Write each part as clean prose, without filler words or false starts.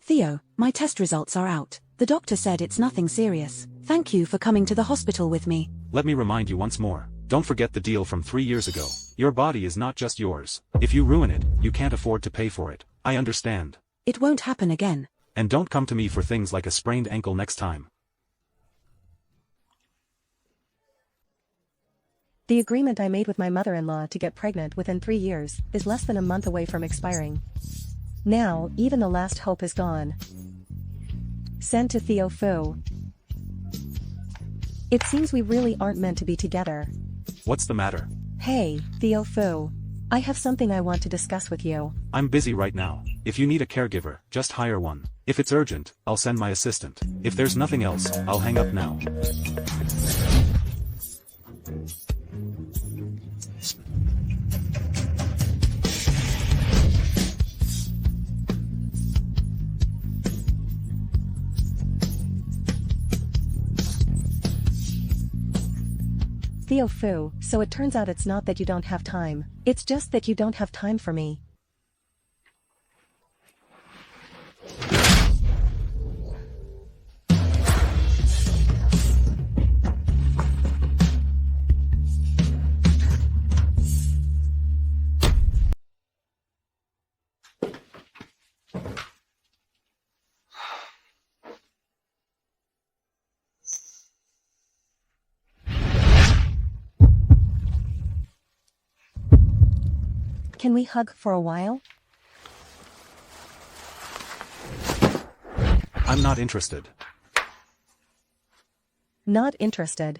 Theo, my test results are out. The doctor said it's nothing serious. Thank you for coming to the hospital with me. Let me remind you once more. Don't forget the deal from 3 years ago. Your body is not just yours. If you ruin it, you can't afford to pay for it. I understand. It won't happen again. And don't come to me for things like a sprained ankle next time. The agreement I made with my mother-in-law to get pregnant within 3 years is less than a month away from expiring. Now, even the last hope is gone. Send to Theo Fu. It seems we really aren't meant to be together. What's the matter? Hey, Theo Fu. I have something I want to discuss with you. I'm busy right now. If you need a caregiver, just hire one. If it's urgent, I'll send my assistant. If there's nothing else, I'll hang up now. Theo Fu, so it turns out it's not that you don't have time. It's just that you don't have time for me. Can we hug for a while? I'm not interested. Not interested.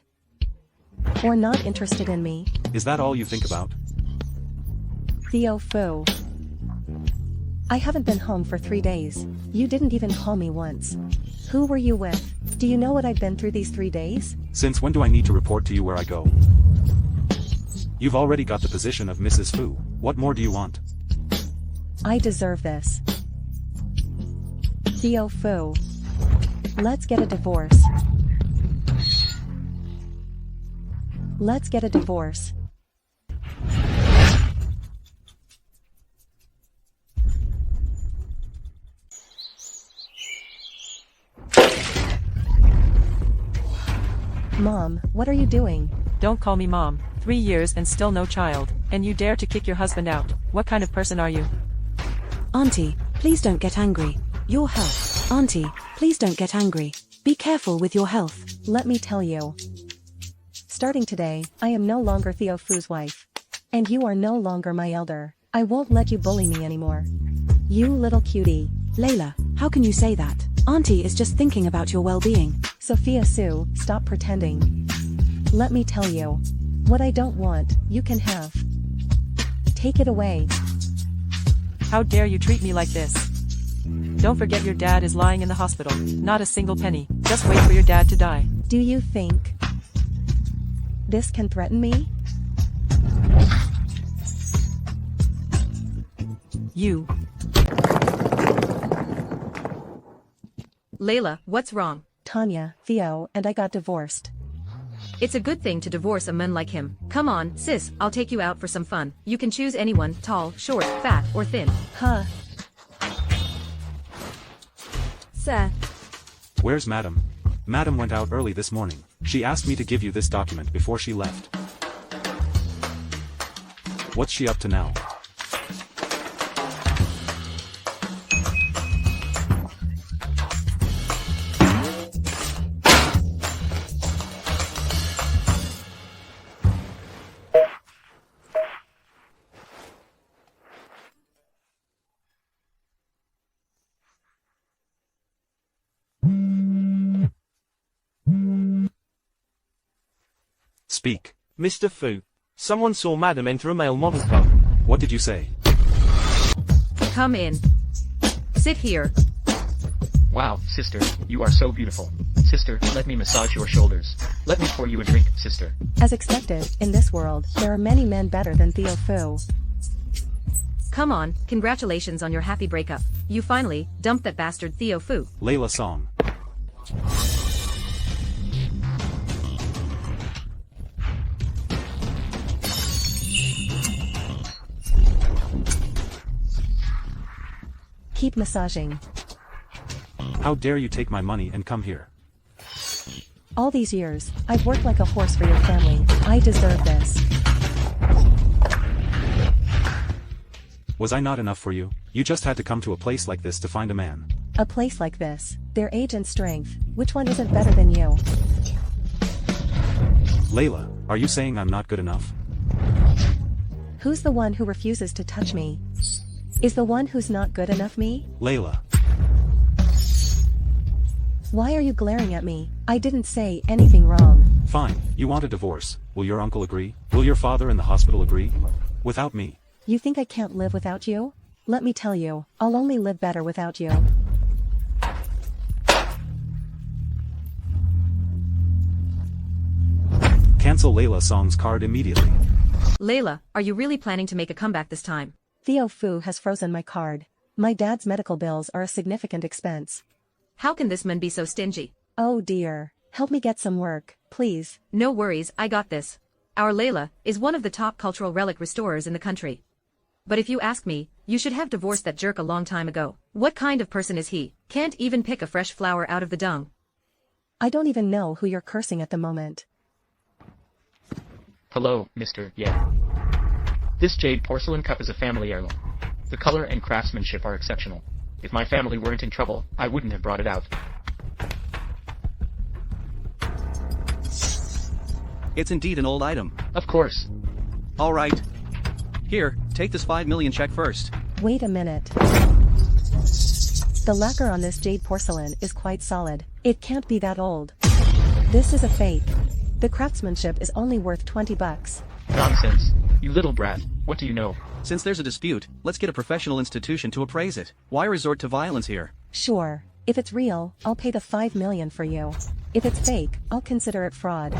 Or not interested in me. Is that all you think about? Theo Fu. I haven't been home for 3 days. You didn't even call me once. Who were you with? Do you know what I've been through these 3 days? Since when do I need to report to you where I go? You've already got the position of Mrs. Fu. What more do you want? I deserve this. Theo Fu. Let's get a divorce. Let's get a divorce. Mom, what are you doing? Don't call me mom. 3 years and still no child, and you dare to kick your husband out. What kind of person are you? Auntie, please don't get angry. Your health. Auntie, please don't get angry. Be careful with your health. Let me tell you. Starting today, I am no longer Theo Fu's wife. And you are no longer my elder. I won't let you bully me anymore. You little cutie. Layla, how can you say that? Auntie is just thinking about your well-being. Sophia Sue, stop pretending. Let me tell you. What I don't want, you can have. Take it away. How dare you treat me like this? Don't forget your dad is lying in the hospital. Not a single penny. Just wait for your dad to die. Do you think this can threaten me? You. Layla, what's wrong? Tanya, Theo, and I got divorced. It's a good thing to divorce a man like him. Come on, sis, I'll take you out for some fun. You can choose anyone, tall, short, fat, or thin. Huh. Sir. Where's Madam? Madam went out early this morning. She asked me to give you this document before she left. What's she up to now? Speak. Mr. Fu. Someone saw Madam enter a male model car. What did you say? Come in. Sit here. Wow, sister, you are so beautiful. Sister, let me massage your shoulders. Let me pour you a drink, sister. As expected, in this world, there are many men better than Theo Fu. Come on, congratulations on your happy breakup. You finally dumped that bastard Theo Fu. Layla song. Keep massaging. How dare you take my money and come here? All these years, I've worked like a horse for your family. I deserve this. Was I not enough for you? You just had to come to a place like this to find a man. A place like this, their age and strength, which one isn't better than you? Layla, are you saying I'm not good enough? Who's the one who refuses to touch me? Is the one who's not good enough me? Layla. Why are you glaring at me? I didn't say anything wrong. Fine, you want a divorce. Will your uncle agree? Will your father and the hospital agree? Without me. You think I can't live without you? Let me tell you, I'll only live better without you. Cancel Layla song's card immediately. Layla, are you really planning to make a comeback this time? Theo Fu has frozen my card. My dad's medical bills are a significant expense. How can this man be so stingy? Oh dear. Help me get some work, please. No worries, I got this. Our Layla is one of the top cultural relic restorers in the country. But if you ask me, you should have divorced that jerk a long time ago. What kind of person is he? Can't even pick a fresh flower out of the dung. I don't even know who you're cursing at the moment. Hello, Mr. Yeah. This jade porcelain cup is a family heirloom. The color and craftsmanship are exceptional. If my family weren't in trouble, I wouldn't have brought it out. It's indeed an old item. Of course. All right. Here, take this 5 million check first. Wait a minute. The lacquer on this jade porcelain is quite solid. It can't be that old. This is a fake. The craftsmanship is only worth $20. Nonsense. You little brat. What do you know? Since there's a dispute, let's get a professional institution to appraise it. Why resort to violence here? Sure. If it's real, I'll pay the 5 million for you. If it's fake, I'll consider it fraud.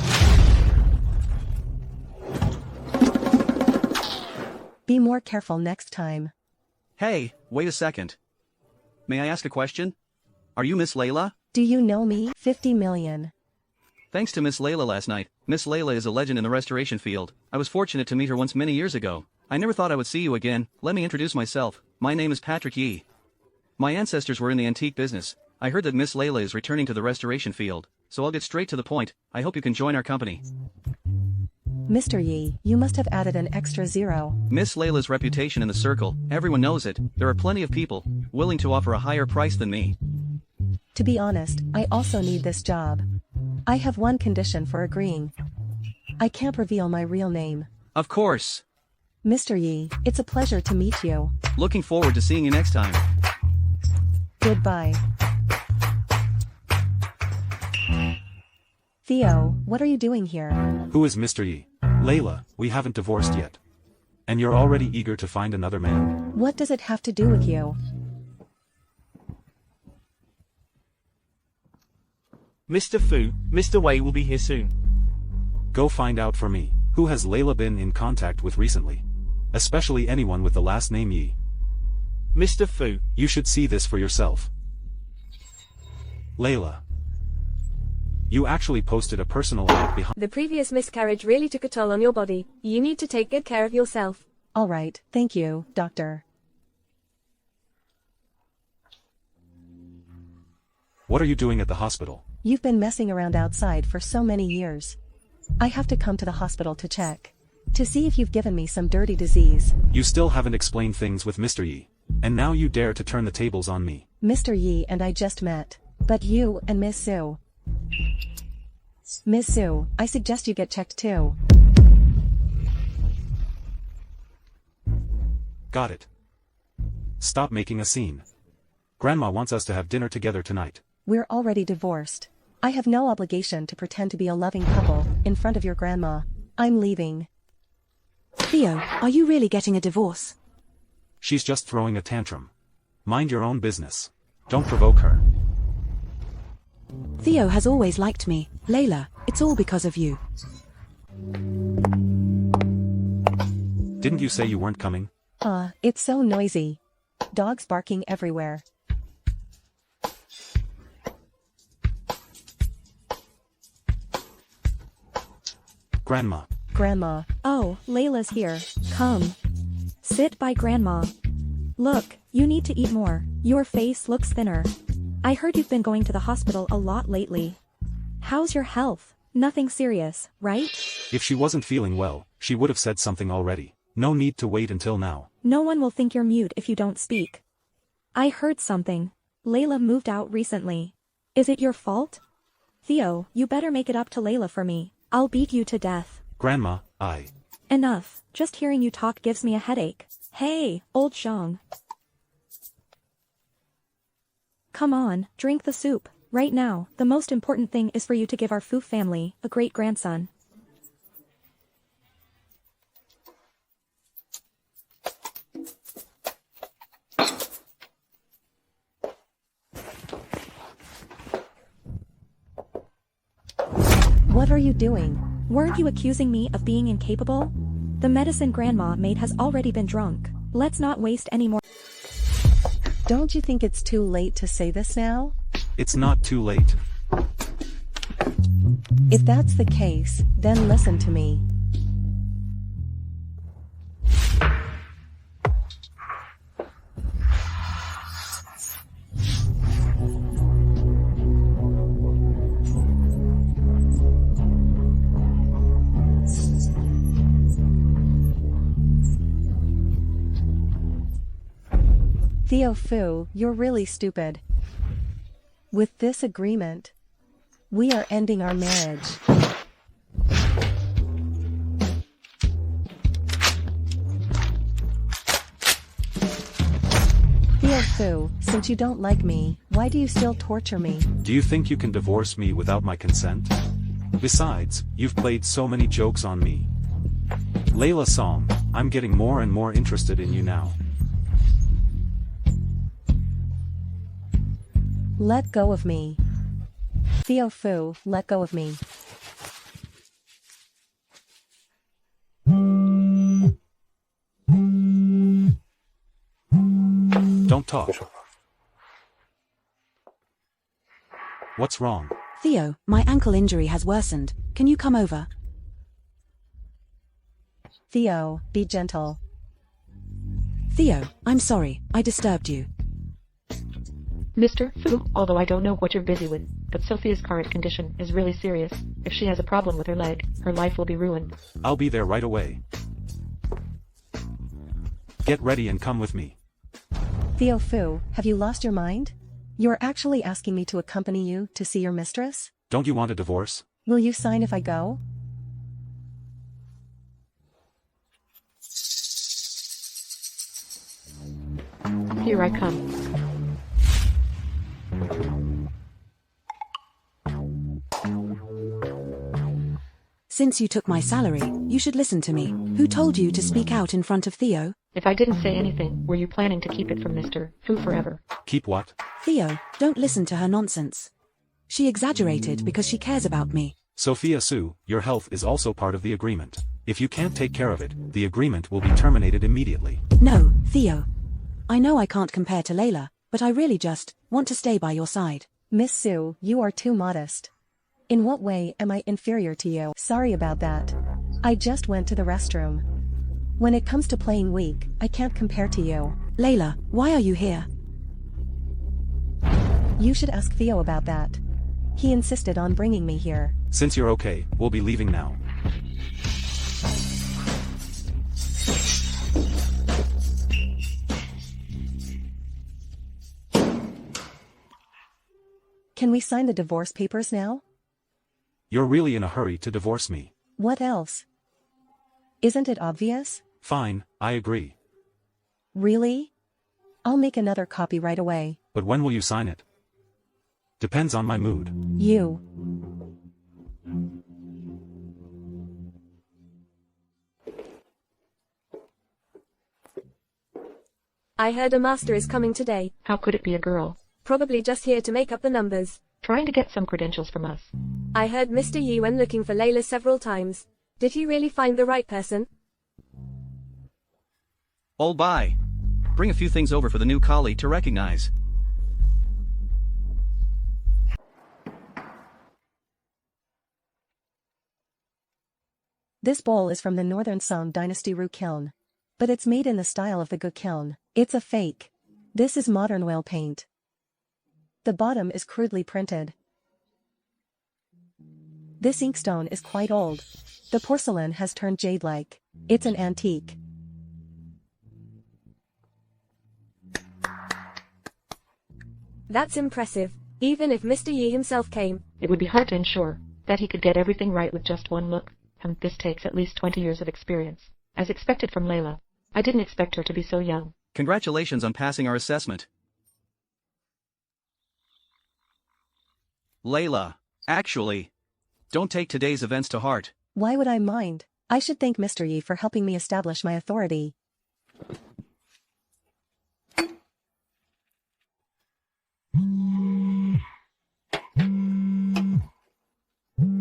Be more careful next time. Hey, wait a second. May I ask a question? Are you Miss Layla? Do you know me? 50 million. Thanks to Miss Layla last night. Miss Layla is a legend in the restoration field. I was fortunate to meet her once many years ago. I never thought I would see you again. Let me introduce myself. My name is Patrick Yee. My ancestors were in the antique business. I heard that Miss Layla is returning to the restoration field, so I'll get straight to the point. I hope you can join our company. Mr. Yee, you must have added an extra zero. Miss Layla's reputation in the circle, everyone knows it. There are plenty of people willing to offer a higher price than me. To be honest, I also need this job. I have one condition for agreeing. I can't reveal my real name. Of course. Mr. Yee, it's a pleasure to meet you. Looking forward to seeing you next time. Goodbye. Theo, what are you doing here? Who is Mr. Yee? Layla, we haven't divorced yet. And you're already eager to find another man? What does it have to do with you? Mr. Fu, Mr. Wei will be here soon. Go find out for me. Who has Layla been in contact with recently? Especially anyone with the last name Yee. Mr. Fu. You should see this for yourself. Layla. You actually posted a personal ad behind. The previous miscarriage really took a toll on your body. You need to take good care of yourself. All right, thank you, doctor. What are you doing at the hospital? You've been messing around outside for so many years. I have to come to the hospital to check. To see if you've given me some dirty disease. You still haven't explained things with Mr. Yee. And now you dare to turn the tables on me. Mr. Yee and I just met. But you and Miss Sue. Miss Sue, I suggest you get checked too. Got it. Stop making a scene. Grandma wants us to have dinner together tonight. We're already divorced. I have no obligation to pretend to be a loving couple in front of your grandma. I'm leaving. Theo, are you really getting a divorce? She's just throwing a tantrum. Mind your own business. Don't provoke her. Theo has always liked me. Layla, it's all because of you. Didn't you say you weren't coming? It's so noisy. Dogs barking everywhere. Grandma. Grandma. Oh, Layla's here. Come. Sit by Grandma. Look, you need to eat more. Your face looks thinner. I heard you've been going to the hospital a lot lately. How's your health? Nothing serious, right? If she wasn't feeling well, she would have said something already. No need to wait until now. No one will think you're mute if you don't speak. I heard something. Layla moved out recently. Is it your fault? Theo, you better make it up to Layla for me. I'll beat you to death. Grandma, Enough. Just hearing you talk gives me a headache. Hey, old Shang. Come on, drink the soup. Right now, the most important thing is for you to give our Fu family a great grandson. What are you doing? Weren't you accusing me of being incapable? The medicine Grandma made has already been drunk. Let's not waste any more. Don't you think it's too late to say this now? it's not too late. If that's the case, then listen to me. Theo Fu, you're really stupid. With this agreement, we are ending our marriage. Theo Fu, since you don't like me, why do you still torture me? Do you think you can divorce me without my consent? Besides, you've played so many jokes on me. Layla Song, I'm getting more and more interested in you now. Let go of me. Theo Fu, let go of me. Don't talk. What's wrong? Theo, my ankle injury has worsened. Can you come over? Theo, be gentle. Theo, I'm sorry, I disturbed you. Mr. Fu, although I don't know what you're busy with, but Sophia's current condition is really serious. If she has a problem with her leg, her life will be ruined. I'll be there right away. Get ready and come with me. Theo Fu, have you lost your mind? You're actually asking me to accompany you to see your mistress? Don't you want a divorce? Will you sign if I go? Here I come. Since you took my salary, you should listen to me. Who told you to speak out in front of Theo? If I didn't say anything, were you planning to keep it from Mr. Fu forever? Keep what? Theo, don't listen to her nonsense. She exaggerated because she cares about me. Sophia Su, your health is also part of the agreement. If you can't take care of it, the agreement will be terminated immediately. No, Theo. I know I can't compare to Layla, but I really just want to stay by your side. Miss Su, you are too modest. In what way am I inferior to you? Sorry about that. I just went to the restroom. When it comes to playing weak, I can't compare to you. Layla, why are you here? You should ask Theo about that. He insisted on bringing me here. Since you're okay, we'll be leaving now. Can we sign the divorce papers now? You're really in a hurry to divorce me. What else? Isn't it obvious? Fine, I agree. Really? I'll make another copy right away. But when will you sign it? Depends on my mood. You. I heard a master is coming today. How could it be a girl? Probably just here to make up the numbers. Trying to get some credentials from us. I heard Mr. Yu went looking for Layla several times. Did he really find the right person? Oh bye. Bring a few things over for the new colleague to recognize. This bowl is from the Northern Song Dynasty Ru kiln. But it's made in the style of the Gu kiln. It's a fake. This is modern oil paint. The bottom is crudely printed. This inkstone is quite old. The porcelain has turned jade-like. It's an antique. That's impressive. Even if Mr. Yi himself came, It would be hard to ensure that he could get everything right with just one look, and this takes at least 20 years of experience. As expected from Layla. I didn't expect her to be so young. Congratulations on passing our assessment. Layla, actually, don't take today's events to heart. Why would I mind? I should thank Mr. Yi for helping me establish my authority.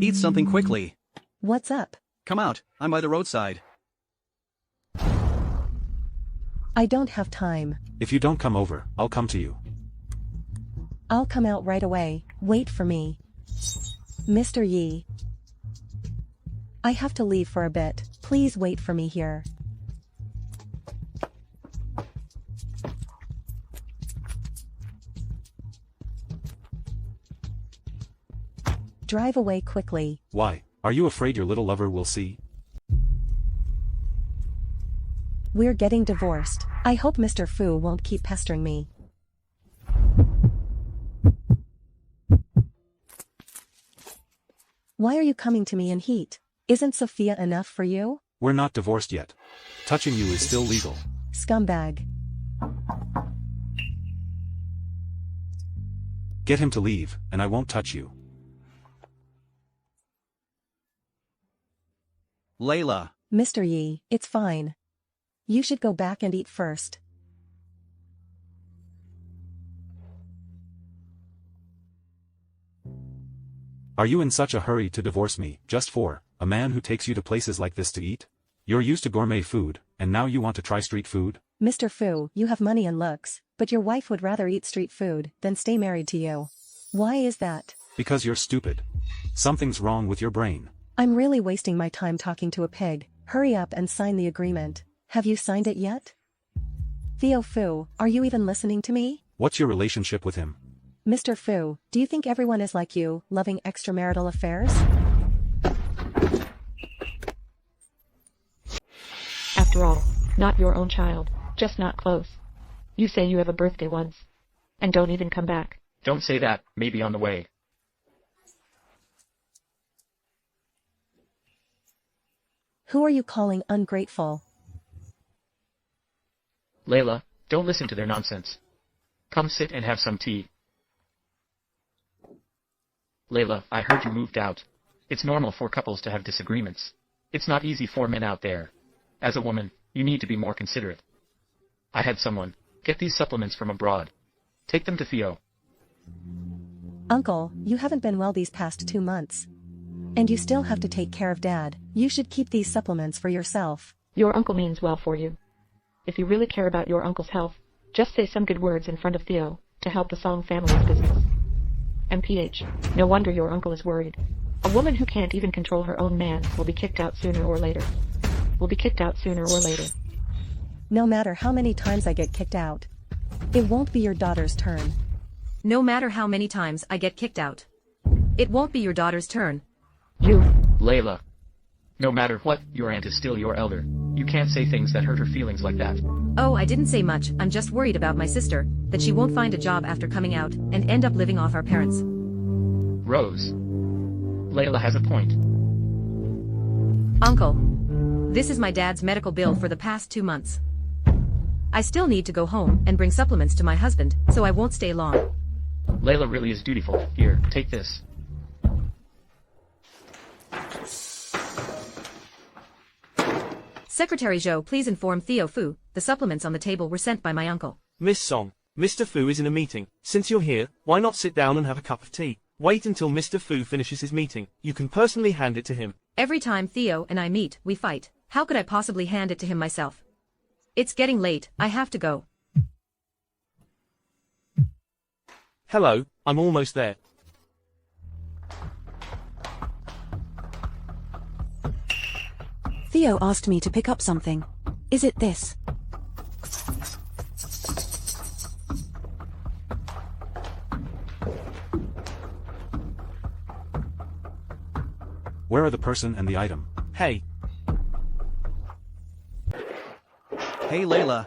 Eat something quickly. What's up? Come out, I'm by the roadside. I don't have time. If you don't come over, I'll come to you. I'll come out right away. Wait for me. Mr. Yi. I have to leave for a bit. Please wait for me here. Drive away quickly. Why? Are you afraid your little lover will see? We're getting divorced. I hope Mr. Fu won't keep pestering me. Why are you coming to me in heat? Isn't Sophia enough for you? We're not divorced yet. Touching you is still legal. Scumbag. Get him to leave, and I won't touch you. Layla. Mr. Yi, it's fine. You should go back and eat first. Are you in such a hurry to divorce me, just for a man who takes you to places like this to eat? You're used to gourmet food, and now you want to try street food? Mr. Fu, you have money and looks, but your wife would rather eat street food than stay married to you. Why is that? Because you're stupid. Something's wrong with your brain. I'm really wasting my time talking to a pig. Hurry up and sign the agreement. Have you signed it yet? Theo Fu, are you even listening to me? What's your relationship with him? Mr. Fu, do you think everyone is like you, loving extramarital affairs? After all, not your own child, just not close. You say you have a birthday once, and don't even come back. Don't say that, maybe on the way. Who are you calling ungrateful? Layla, don't listen to their nonsense. Come sit and have some tea. Layla, I heard you moved out. It's normal for couples to have disagreements. It's not easy for men out there. As a woman, you need to be more considerate. I had someone get these supplements from abroad. Take them to Theo. Uncle, you haven't been well these past 2 months. And you still have to take care of Dad. You should keep these supplements for yourself. Your uncle means well for you. If you really care about your uncle's health, just say some good words in front of Theo to help the Song family's business. MPH, no wonder your uncle is worried. A woman who can't even control her own man will be kicked out sooner or later. No matter how many times I get kicked out, it won't be your daughter's turn. No matter how many times I get kicked out, it won't be your daughter's turn. You, Layla. No matter what, your aunt is still your elder. You can't say things that hurt her feelings like that. Oh, I didn't say much. I'm just worried about my sister, that she won't find a job after coming out and end up living off our parents. Rose. Layla has a point. Uncle, this is my dad's medical bill for the past 2 months. I still need to go home and bring supplements to my husband, so I won't stay long. Layla really is dutiful. Here, take this. Secretary Zhou, please inform Theo Fu, the supplements on the table were sent by my uncle. Miss Song, Mr. Fu is in a meeting. Since you're here, why not sit down and have a cup of tea? Wait until Mr. Fu finishes his meeting. You can personally hand it to him. Every time Theo and I meet, we fight. How could I possibly hand it to him myself? It's getting late, I have to go. Hello, I'm almost there. Theo asked me to pick up something. Is it this? Where are the person and the item? Hey. Hey Layla.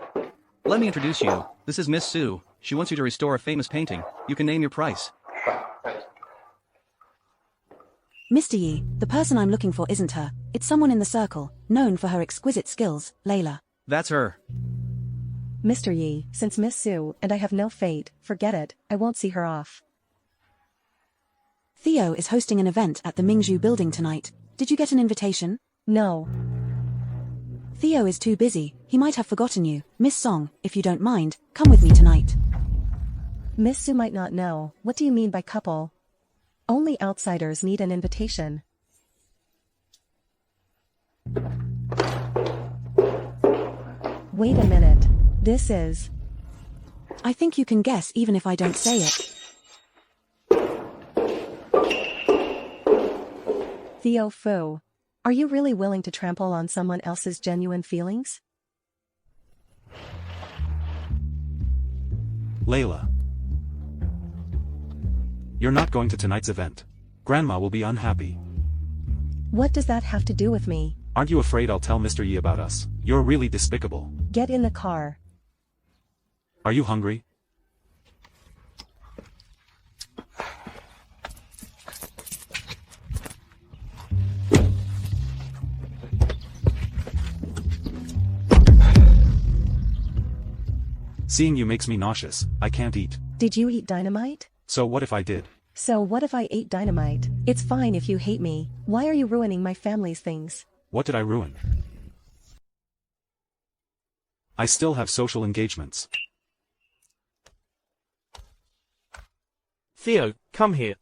Let me introduce you. This is Miss Sue. She wants you to restore a famous painting. You can name your price. Mr. Yi, the person I'm looking for isn't her. It's someone in the circle, known for her exquisite skills, Layla. That's her. Mr. Yi, since Miss Sue and I have no fate, forget it, I won't see her off. Theo is hosting an event at the Mingzhu building tonight. Did you get an invitation? No. Theo is too busy, he might have forgotten you. Miss Song, if you don't mind, come with me tonight. Miss Sue might not know. What do you mean by couple? Only outsiders need an invitation. Wait a minute. This is... I think you can guess even if I don't say it. Theo Fu. Are you really willing to trample on someone else's genuine feelings? Layla. You're not going to tonight's event. Grandma will be unhappy. What does that have to do with me? Aren't you afraid I'll tell Mr. Yi about us? You're really despicable. Get in the car. Are you hungry? Seeing you makes me nauseous. I can't eat. Did you eat dynamite? So what if I did? So what if I ate dynamite? It's fine if you hate me. Why are you ruining my family's things? What did I ruin? I still have social engagements. Theo, come here.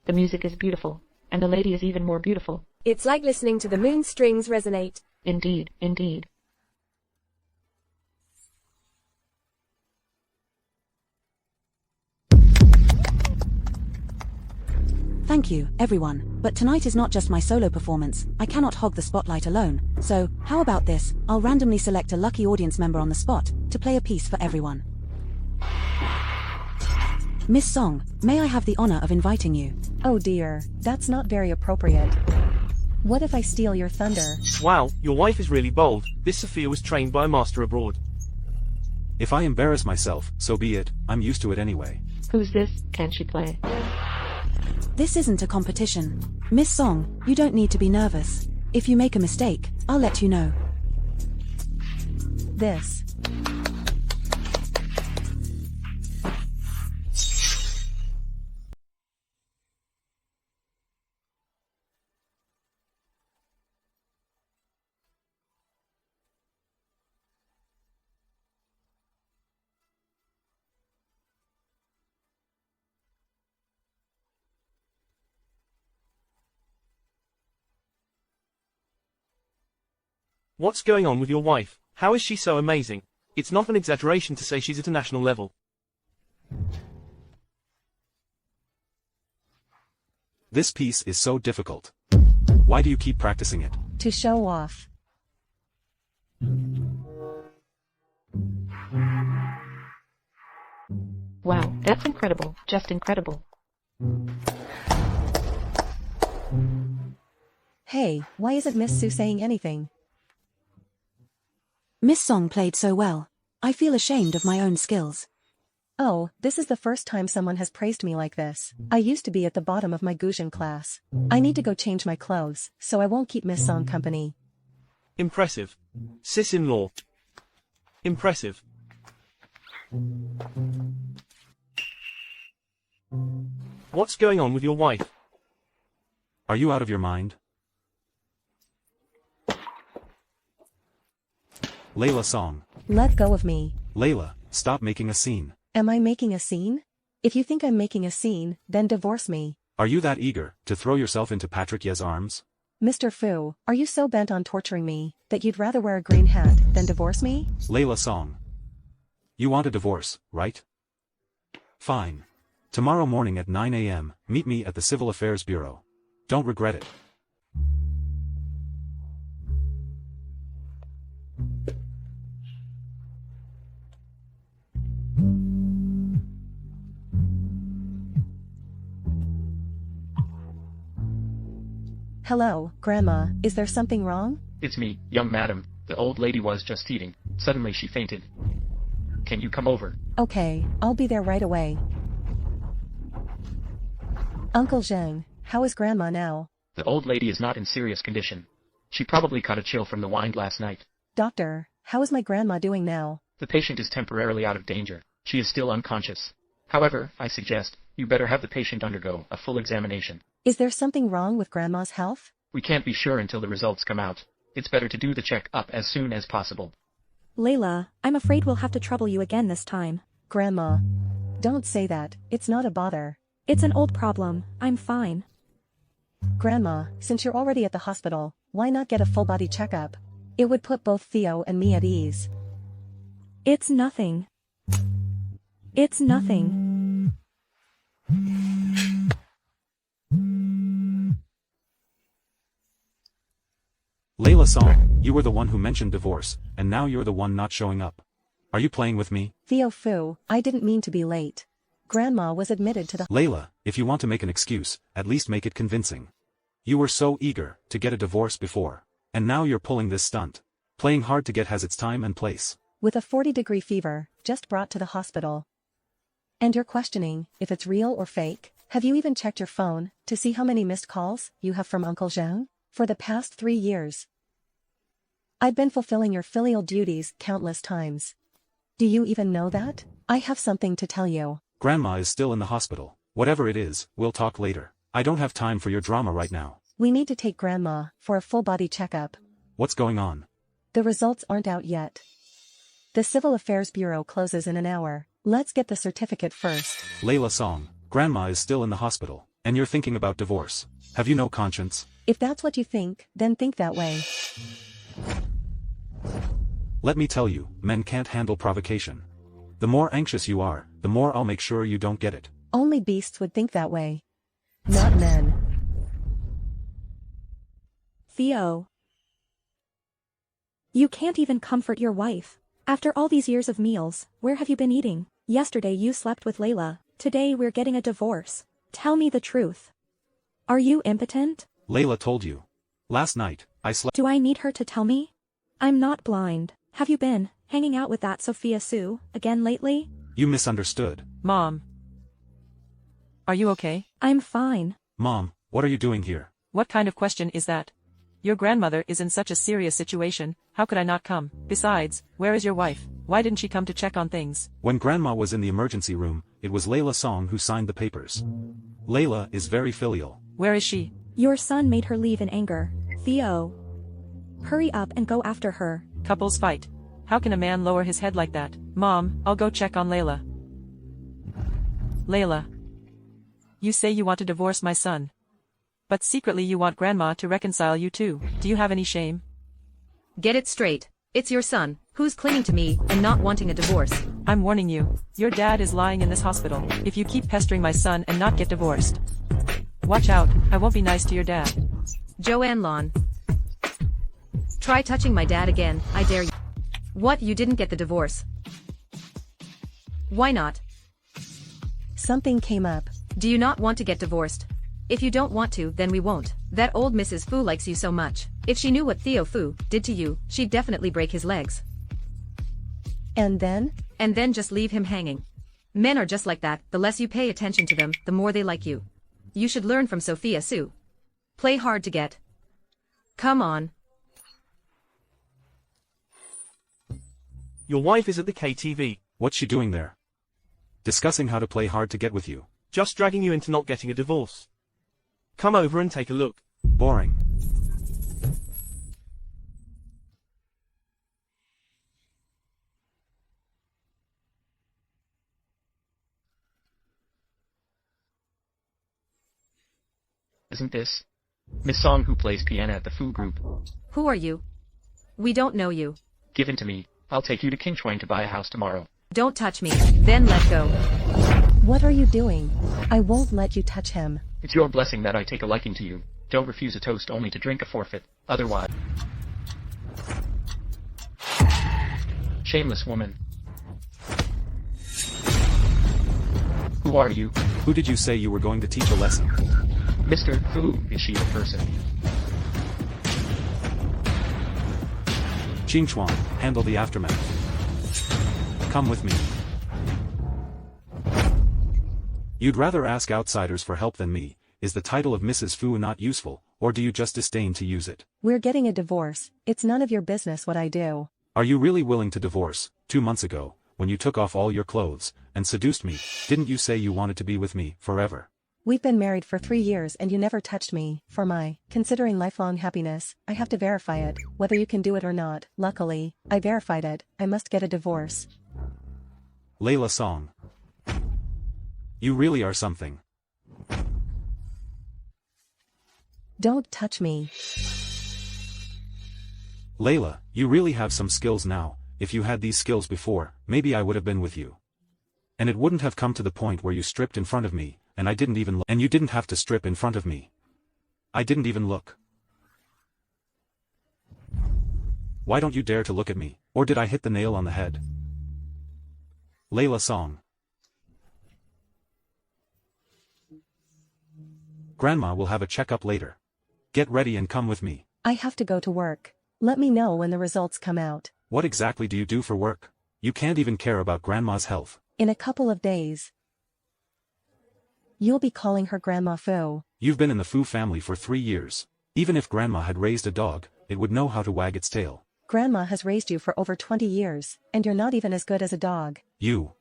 The music is beautiful, and the lady is even more beautiful. It's like listening to the moon strings resonate. Indeed, indeed. Thank you, everyone, but tonight is not just my solo performance. I cannot hog the spotlight alone, so, how about this? I'll randomly select a lucky audience member on the spot, to play a piece for everyone. Miss Song, may I have the honor of inviting you? Oh dear, that's not very appropriate. What if I steal your thunder? Wow, your wife is really bold. This Sophia was trained by a master abroad. If I embarrass myself, so be it. I'm used to it anyway. Who's this? Can she play? This isn't a competition. Miss Song, you don't need to be nervous. If you make a mistake, I'll let you know. This. What's going on with your wife? How is she so amazing? It's not an exaggeration to say she's at a national level. This piece is so difficult. Why do you keep practicing it? To show off. Wow, that's incredible, just incredible. Hey, why isn't Miss Sue saying anything? Miss Song played so well. I feel ashamed of my own skills. Oh, this is the first time someone has praised me like this. I used to be at the bottom of my Guzheng class. I need to go change my clothes, so I won't keep Miss Song company. Impressive. Sis-in-law. Impressive. What's going on with your wife? Are you out of your mind? Layla Song. Let go of me. Layla, stop making a scene. Am I making a scene? If you think I'm making a scene, then divorce me. Are you that eager to throw yourself into Patrick Ye's arms? Mr. Fu, are you so bent on torturing me that you'd rather wear a green hat than divorce me? Layla Song. You want a divorce, right? Fine. Tomorrow morning at 9 a.m., meet me at the Civil Affairs Bureau. Don't regret it. Hello, Grandma, is there something wrong? It's me, young madam. The old lady was just eating. Suddenly she fainted. Can you come over? Okay, I'll be there right away. Uncle Zhang, how is Grandma now? The old lady is not in serious condition. She probably caught a chill from the wine last night. Doctor, how is my grandma doing now? The patient is temporarily out of danger. She is still unconscious. However, I suggest you better have the patient undergo a full examination. Is there something wrong with Grandma's health? We can't be sure until the results come out. It's better to do the check-up as soon as possible. Layla, I'm afraid we'll have to trouble you again this time. Grandma. Don't say that, it's not a bother. It's an old problem, I'm fine. Grandma, since you're already at the hospital, why not get a full-body checkup? It would put both Theo and me at ease. It's nothing. It's nothing. Layla Song, you were the one who mentioned divorce, and now you're the one not showing up. Are you playing with me? Theo Fu, I didn't mean to be late. Grandma was admitted to the— Layla, if you want to make an excuse, at least make it convincing. You were so eager to get a divorce before. And now you're pulling this stunt. Playing hard to get has its time and place. With a 40-degree fever, just brought to the hospital. And you're questioning if it's real or fake. Have you even checked your phone to see how many missed calls you have from Uncle Zhang? For the past 3 years. I've been fulfilling your filial duties countless times. Do you even know that? I have something to tell you. Grandma is still in the hospital. Whatever it is, we'll talk later. I don't have time for your drama right now. We need to take Grandma for a full-body checkup. What's going on? The results aren't out yet. The Civil Affairs Bureau closes in an hour. Let's get the certificate first. Layla Song, Grandma is still in the hospital, and you're thinking about divorce. Have you no conscience? If that's what you think, then think that way. Let me tell you, men can't handle provocation. The more anxious you are, the more I'll make sure you don't get it. Only beasts would think that way. Not men. Theo. You can't even comfort your wife. After all these years of meals, where have you been eating? Yesterday you slept with Layla. Today we're getting a divorce. Tell me the truth. Are you impotent? Layla told you. Last night, I slept— Do I need her to tell me? I'm not blind. Have you been hanging out with that Sophia Sue again lately? You misunderstood. Mom. Are you okay? I'm fine. Mom, what are you doing here? What kind of question is that? Your grandmother is in such a serious situation, how could I not come? Besides, where is your wife? Why didn't she come to check on things? When Grandma was in the emergency room, it was Layla Song who signed the papers. Layla is very filial. Where is she? Your son made her leave in anger. Theo. Hurry up and go after her. Couples fight. How can a man lower his head like that? Mom, I'll go check on Layla. Layla. You say you want to divorce my son. But secretly you want Grandma to reconcile you too. Do you have any shame? Get it straight. It's your son, who's clinging to me and not wanting a divorce. I'm warning you. Your dad is lying in this hospital. If you keep pestering my son and not get divorced. Watch out, I won't be nice to your dad. Joanne Lon. Try touching my dad again, I dare you. What, you didn't get the divorce? Why not? Something came up. Do you not want to get divorced? If you don't want to, then we won't. That old Mrs. Fu likes you so much. If she knew what Theo Fu did to you, she'd definitely break his legs. And then? And then just leave him hanging. Men are just like that, the less you pay attention to them, the more they like you. You should learn from Sophia Sue. Play hard to get. Come on. Your wife is at the KTV. What's she doing there? Discussing how to play hard to get with you. Just dragging you into not getting a divorce. Come over and take a look. Boring. Isn't this Miss Song who plays piano at the Fu group? Who are you? We don't know you. Give in to me. I'll take you to King Chuang to buy a house tomorrow. Don't touch me, then let go. What are you doing? I won't let you touch him. It's your blessing that I take a liking to you. Don't refuse a toast only to drink a forfeit, otherwise. Shameless woman. Who are you? Who did you say you were going to teach a lesson? Mr. Fu, is she a person? Ching Chuan, handle the aftermath. Come with me. You'd rather ask outsiders for help than me. Is the title of Mrs. Fu not useful, or do you just disdain to use it? We're getting a divorce. It's none of your business what I do. Are you really willing to divorce? 2 months ago, when you took off all your clothes and seduced me, didn't you say you wanted to be with me forever? We've been married for 3 years and you never touched me. For my, considering lifelong happiness, I have to verify it, whether you can do it or not. Luckily, I verified it. I must get a divorce. Layla Song. You really are something. Don't touch me. Layla, you really have some skills now. If you had these skills before, maybe I would have been with you. And it wouldn't have come to the point where you stripped in front of me, and I didn't even look. And you didn't have to strip in front of me. I didn't even look. Why don't you dare to look at me? Or did I hit the nail on the head? Layla Song. Grandma will have a checkup later. Get ready and come with me. I have to go to work. Let me know when the results come out. What exactly do you do for work? You can't even care about Grandma's health. In a couple of days. You'll be calling her Grandma Fu. You've been in the Fu family for 3 years. Even if Grandma had raised a dog, it would know how to wag its tail. Grandma has raised you for over 20 years, and you're not even as good as a dog. You.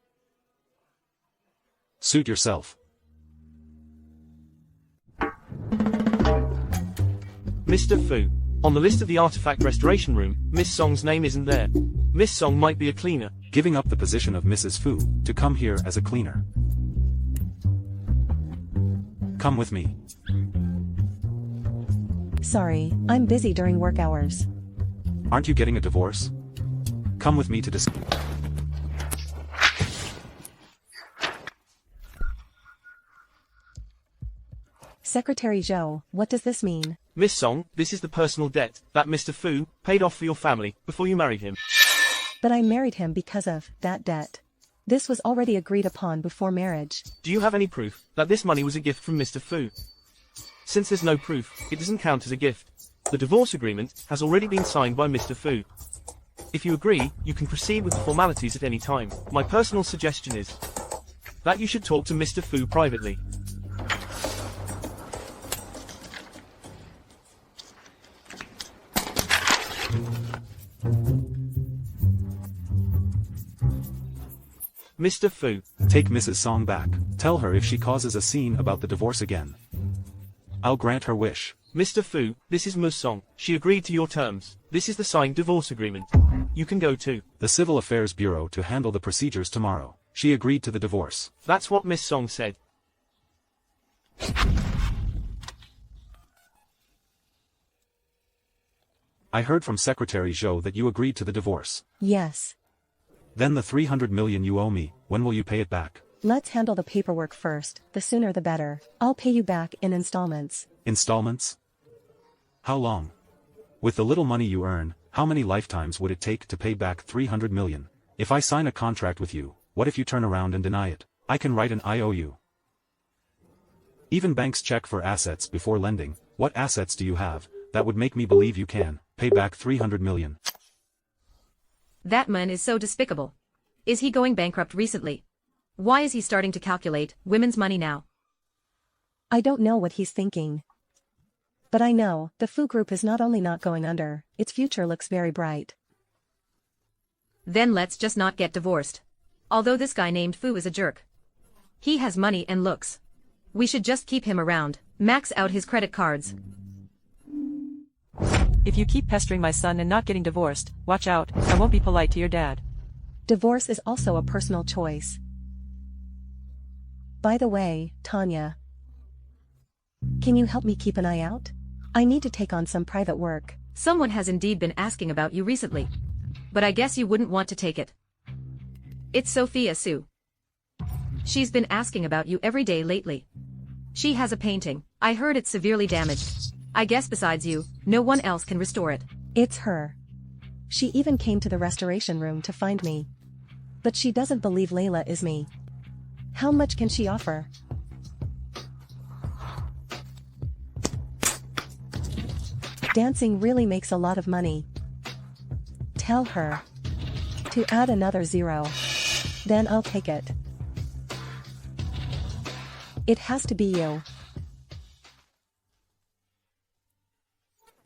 Suit yourself. Mr. Fu. On the list of the artifact restoration room, Miss Song's name isn't there. Miss Song might be a cleaner. Giving up the position of Mrs. Fu to come here as a cleaner. Come with me. Sorry, I'm busy during work hours. Aren't you getting a divorce? Come with me to discuss. Secretary Zhou, what does this mean? Miss Song, this is the personal debt that Mr. Fu paid off for your family before you married him. But I married him because of that debt. This was already agreed upon before marriage. Do you have any proof that this money was a gift from Mr. Fu? Since there's no proof, it doesn't count as a gift. The divorce agreement has already been signed by Mr. Fu. If you agree, you can proceed with the formalities at any time. My personal suggestion is that you should talk to Mr. Fu privately. Mr. Fu. Take Mrs. Song back. Tell her if she causes a scene about the divorce again, I'll grant her wish. Mr. Fu, this is Ms. Song. She agreed to your terms. This is the signed divorce agreement. You can go to the Civil Affairs Bureau to handle the procedures tomorrow. She agreed to the divorce. That's what Miss Song said. I heard from Secretary Zhou that you agreed to the divorce. Yes. Then the 300 million you owe me, when will you pay it back? Let's handle the paperwork first. The sooner the better. I'll pay you back in installments. Installments? How long? With the little money you earn, how many lifetimes would it take to pay back 300 million? If I sign a contract with you, what if you turn around and deny it? I can write an IOU. Even banks check for assets before lending. What assets do you have that would make me believe you can pay back 300 million? That man is so despicable. Is he going bankrupt recently? Why is he starting to calculate women's money now? I don't know what he's thinking. But I know, the Fu Group is not only not going under, its future looks very bright. Then let's just not get divorced. Although this guy named Fu is a jerk. He has money and looks. We should just keep him around, max out his credit cards. If you keep pestering my son and not getting divorced, watch out, I won't be polite to your dad. Divorce is also a personal choice. By the way, Tanya. Can you help me keep an eye out? I need to take on some private work. Someone has indeed been asking about you recently. But I guess you wouldn't want to take it. It's Sophia Su. She's been asking about you every day lately. She has a painting. I heard it's severely damaged. I guess besides you, no one else can restore it. It's her. She even came to the restoration room to find me. But she doesn't believe Layla is me. How much can she offer? Dancing really makes a lot of money. Tell her to add another 0. Then I'll take it. It has to be you.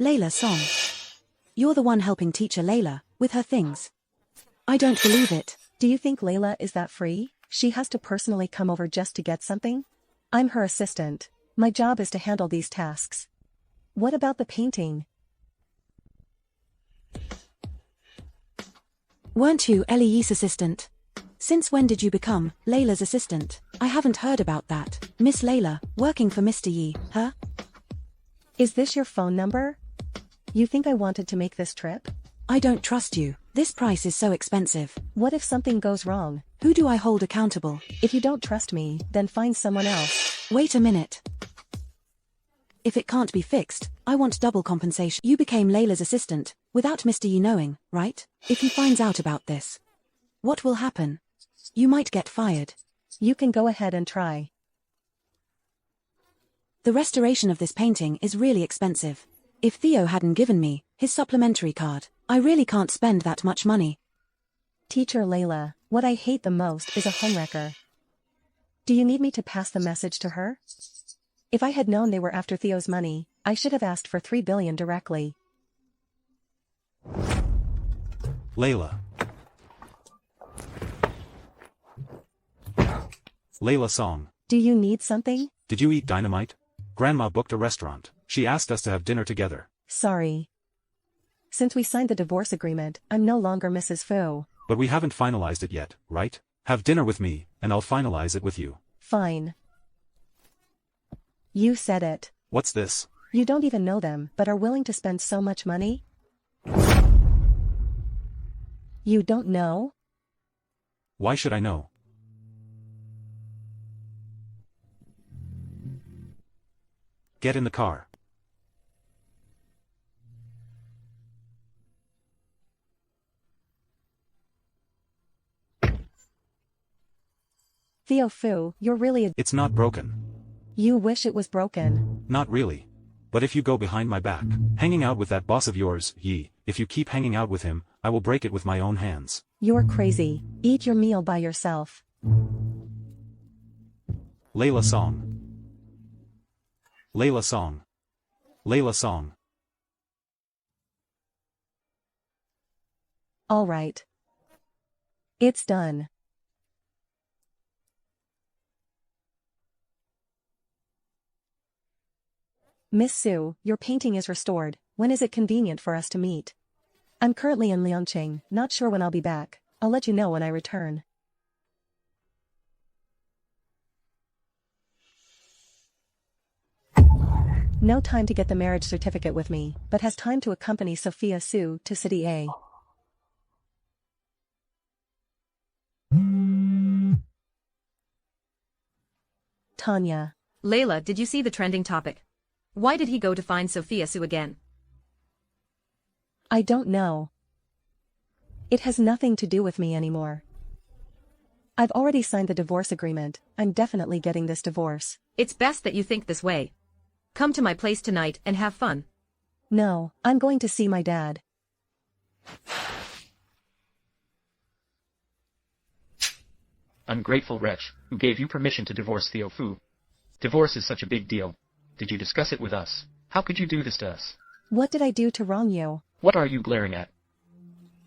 Layla Song. You're the one helping teacher Layla with her things. I don't believe it. Do you think Layla is that free? She has to personally come over just to get something? I'm her assistant. My job is to handle these tasks. What about the painting? Weren't you Ellie's assistant? Since when did you become Layla's assistant? I haven't heard about that. Miss Layla, working for Mr. Yi, huh? Is this your phone number? You think I wanted to make this trip? I don't trust you. This price is so expensive. What if something goes wrong? Who do I hold accountable? If you don't trust me, then find someone else. Wait a minute. If it can't be fixed, I want double compensation. You became Layla's assistant, without Mr. Yi knowing, right? If he finds out about this, what will happen? You might get fired. You can go ahead and try. The restoration of this painting is really expensive. If Theo hadn't given me his supplementary card, I really can't spend that much money. Teacher Layla, what I hate the most is a homewrecker. Do you need me to pass the message to her? If I had known they were after Theo's money, I should have asked for 3 billion directly. Layla. Layla Song. Do you need something? Did you eat dynamite? Grandma booked a restaurant. She asked us to have dinner together. Sorry. Since we signed the divorce agreement, I'm no longer Mrs. Fu. But we haven't finalized it yet, right? Have dinner with me, and I'll finalize it with you. Fine. You said it. What's this? You don't even know them, but are willing to spend so much money? You don't know? Why should I know? Get in the car. Theo Fu, you're really It's not broken. You wish it was broken. Not really. But if you go behind my back, hanging out with that boss of yours, Yi, if you keep hanging out with him, I will break it with my own hands. You're crazy. Eat your meal by yourself. Layla Song. Layla Song. Layla Song. All right. It's done. Miss Sue, your painting is restored. When is it convenient for us to meet? I'm currently in Liangqing, not sure when I'll be back. I'll let you know when I return. No time to get the marriage certificate with me, but has time to accompany Sophia Sue to City A. Tanya. Layla, did you see the trending topic? Why did he go to find Sophia Sue again? I don't know. It has nothing to do with me anymore. I've already signed the divorce agreement. I'm definitely getting this divorce. It's best that you think this way. Come to my place tonight and have fun. No, I'm going to see my dad. Ungrateful wretch, who gave you permission to divorce Theo Fu? Divorce is such a big deal. Did you discuss it with us? How could you do this to us? What did I do to wrong you? What are you glaring at?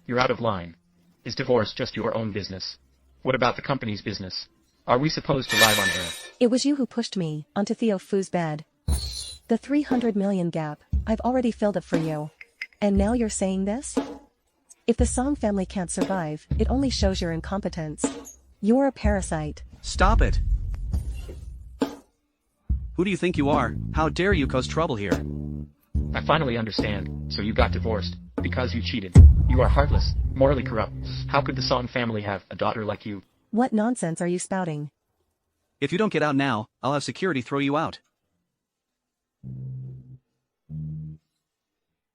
You're out of line. Is divorce just your own business? What about the company's business? Are we supposed to live on air? It was you who pushed me onto Theo Fu's bed. The 300 million gap, I've already filled it for you. And now you're saying this? If the Song family can't survive, it only shows your incompetence. You're a parasite. Stop it! Who do you think you are? How dare you cause trouble here? I finally understand. So you got divorced because you cheated. You are heartless, morally corrupt. How could the Song family have a daughter like you? What nonsense are you spouting? If you don't get out now, I'll have security throw you out.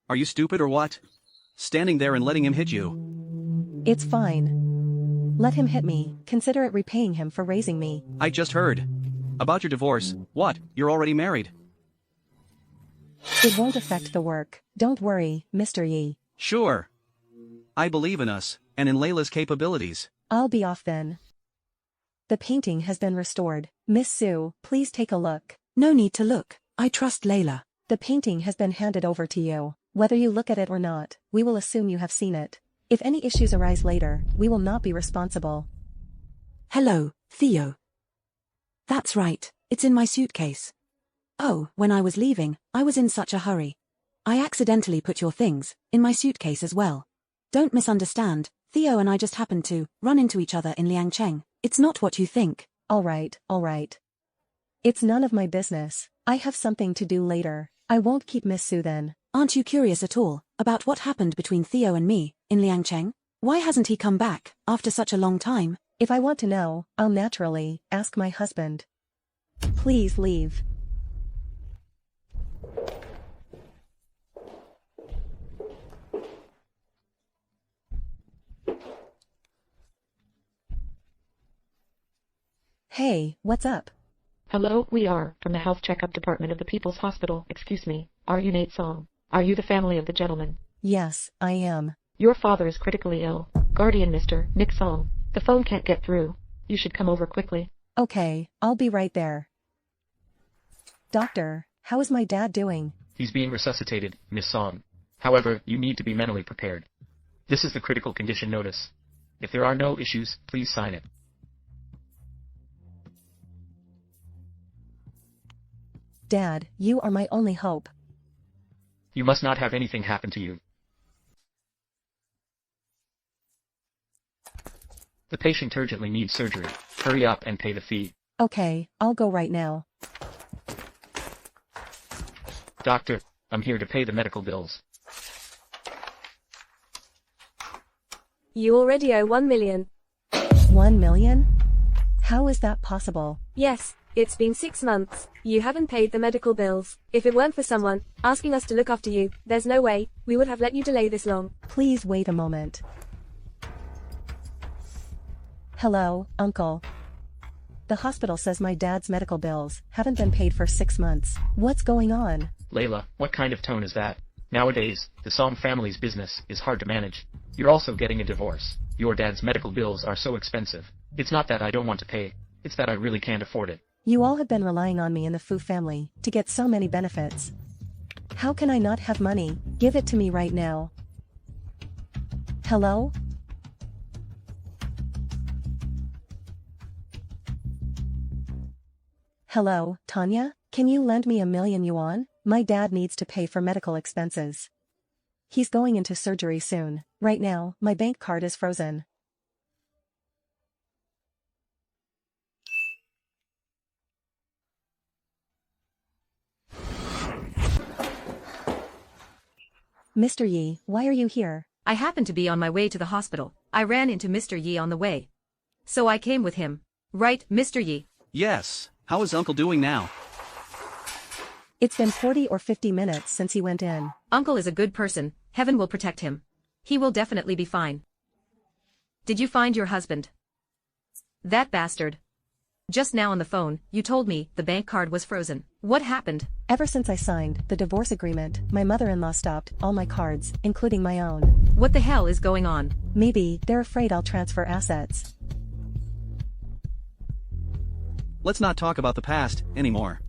Are you stupid or what? Standing there and letting him hit you. It's fine. Let him hit me. Consider it repaying him for raising me. I just heard. About your divorce. What? You're already married. It won't affect the work. Don't worry, Mr. Yi. Sure. I believe in us, and in Layla's capabilities. I'll be off then. The painting has been restored. Miss Sue, please take a look. No need to look. I trust Layla. The painting has been handed over to you. Whether you look at it or not, we will assume you have seen it. If any issues arise later, we will not be responsible. Hello, Theo. That's right, it's in my suitcase. Oh, when I was leaving, I was in such a hurry. I accidentally put your things in my suitcase as well. Don't misunderstand, Theo and I just happened to run into each other in Liangcheng. It's not what you think. All right. It's none of my business. I have something to do later. I won't keep Miss Sue then. Aren't you curious at all about what happened between Theo and me in Liangcheng? Why hasn't he come back after such a long time? If I want to know, I'll naturally ask my husband. Please leave. Hey, what's up? Hello, we are from the health checkup department of the People's Hospital. Excuse me, are you Nate Song? Are you the family of the gentleman? Yes, I am. Your father is critically ill. Guardian Mr. Nick Song. The phone can't get through. You should come over quickly. Okay, I'll be right there. Doctor, how is my dad doing? He's being resuscitated, Miss Song. However, you need to be mentally prepared. This is the critical condition notice. If there are no issues, please sign it. Dad, you are my only hope. You must not have anything happen to you. The patient urgently needs surgery. Hurry up and pay the fee. Okay, I'll go right now. Doctor, I'm here to pay the medical bills. You already owe 1 million. 1 million? How is that possible? Yes, it's been 6 months. You haven't paid the medical bills. If it weren't for someone asking us to look after you, there's no way we would have let you delay this long. Please wait a moment. Hello, Uncle. The hospital says my dad's medical bills haven't been paid for 6 months. What's going on? Layla, what kind of tone is that? Nowadays, the Song family's business is hard to manage. You're also getting a divorce. Your dad's medical bills are so expensive. It's not that I don't want to pay, it's that I really can't afford it. You all have been relying on me and the Fu family to get so many benefits. How can I not have money? Give it to me right now. Hello? Hello, Tanya? Can you lend me 1 million yuan? My dad needs to pay for medical expenses. He's going into surgery soon. Right now, my bank card is frozen. Mr. Yi, why are you here? I happened to be on my way to the hospital. I ran into Mr. Yi on the way. So I came with him. Right, Mr. Yi? Yes, how is Uncle doing now? It's been 40 or 50 minutes since he went in. Uncle is a good person. Heaven will protect him. He will definitely be fine. Did you find your husband? That bastard. Just now on the phone, you told me the bank card was frozen. What happened? Ever since I signed the divorce agreement, my mother-in-law stopped all my cards, including my own. What the hell is going on? Maybe they're afraid I'll transfer assets. Let's not talk about the past anymore.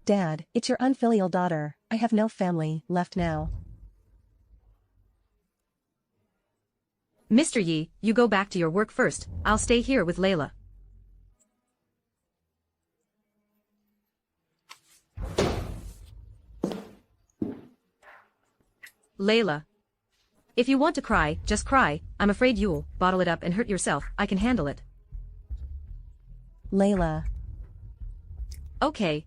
Dad, it's your unfilial daughter. I have no family left now. Mr. Yi, you go back to your work first. I'll stay here with Layla. Layla. If you want to cry, just cry. I'm afraid you'll bottle it up and hurt yourself. I can handle it. Layla. Okay.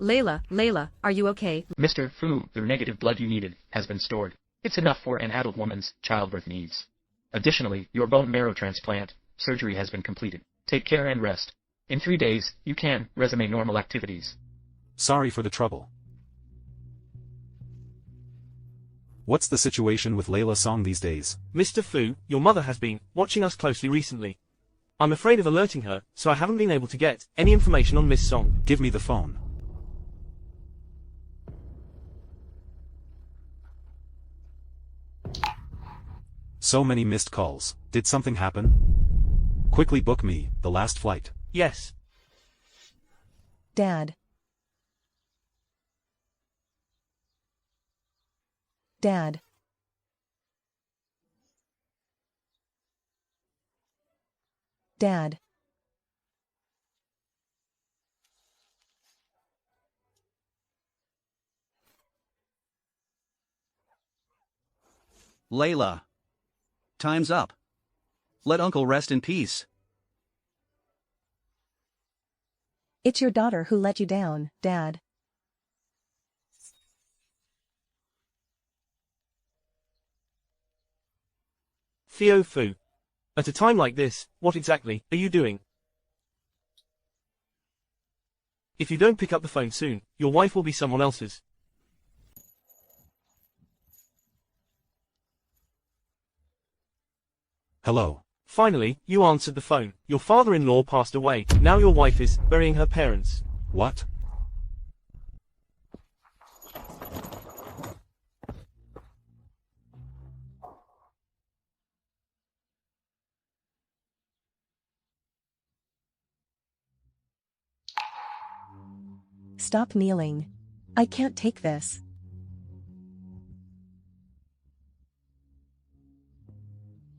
Layla, are you okay? Mr. Fu, the negative blood you needed has been stored. It's enough for an adult woman's childbirth needs. Additionally, your bone marrow transplant surgery has been completed. Take care and rest. In 3 days, you can resume normal activities. Sorry for the trouble. What's the situation with Layla Song these days? Mr. Fu, your mother has been watching us closely recently. I'm afraid of alerting her, so I haven't been able to get any information on Miss Song. Give me the phone. So many missed calls. Did something happen? Quickly book me the last flight. Yes. Dad. Dad. Dad. Layla. Time's up. Let Uncle rest in peace. It's your daughter who let you down, Dad. Theo Fu. At a time like this, what exactly are you doing? If you don't pick up the phone soon, your wife will be someone else's. Hello. Finally, you answered the phone. Your father-in-law passed away. Now your wife is burying her parents. What? Stop kneeling. I can't take this.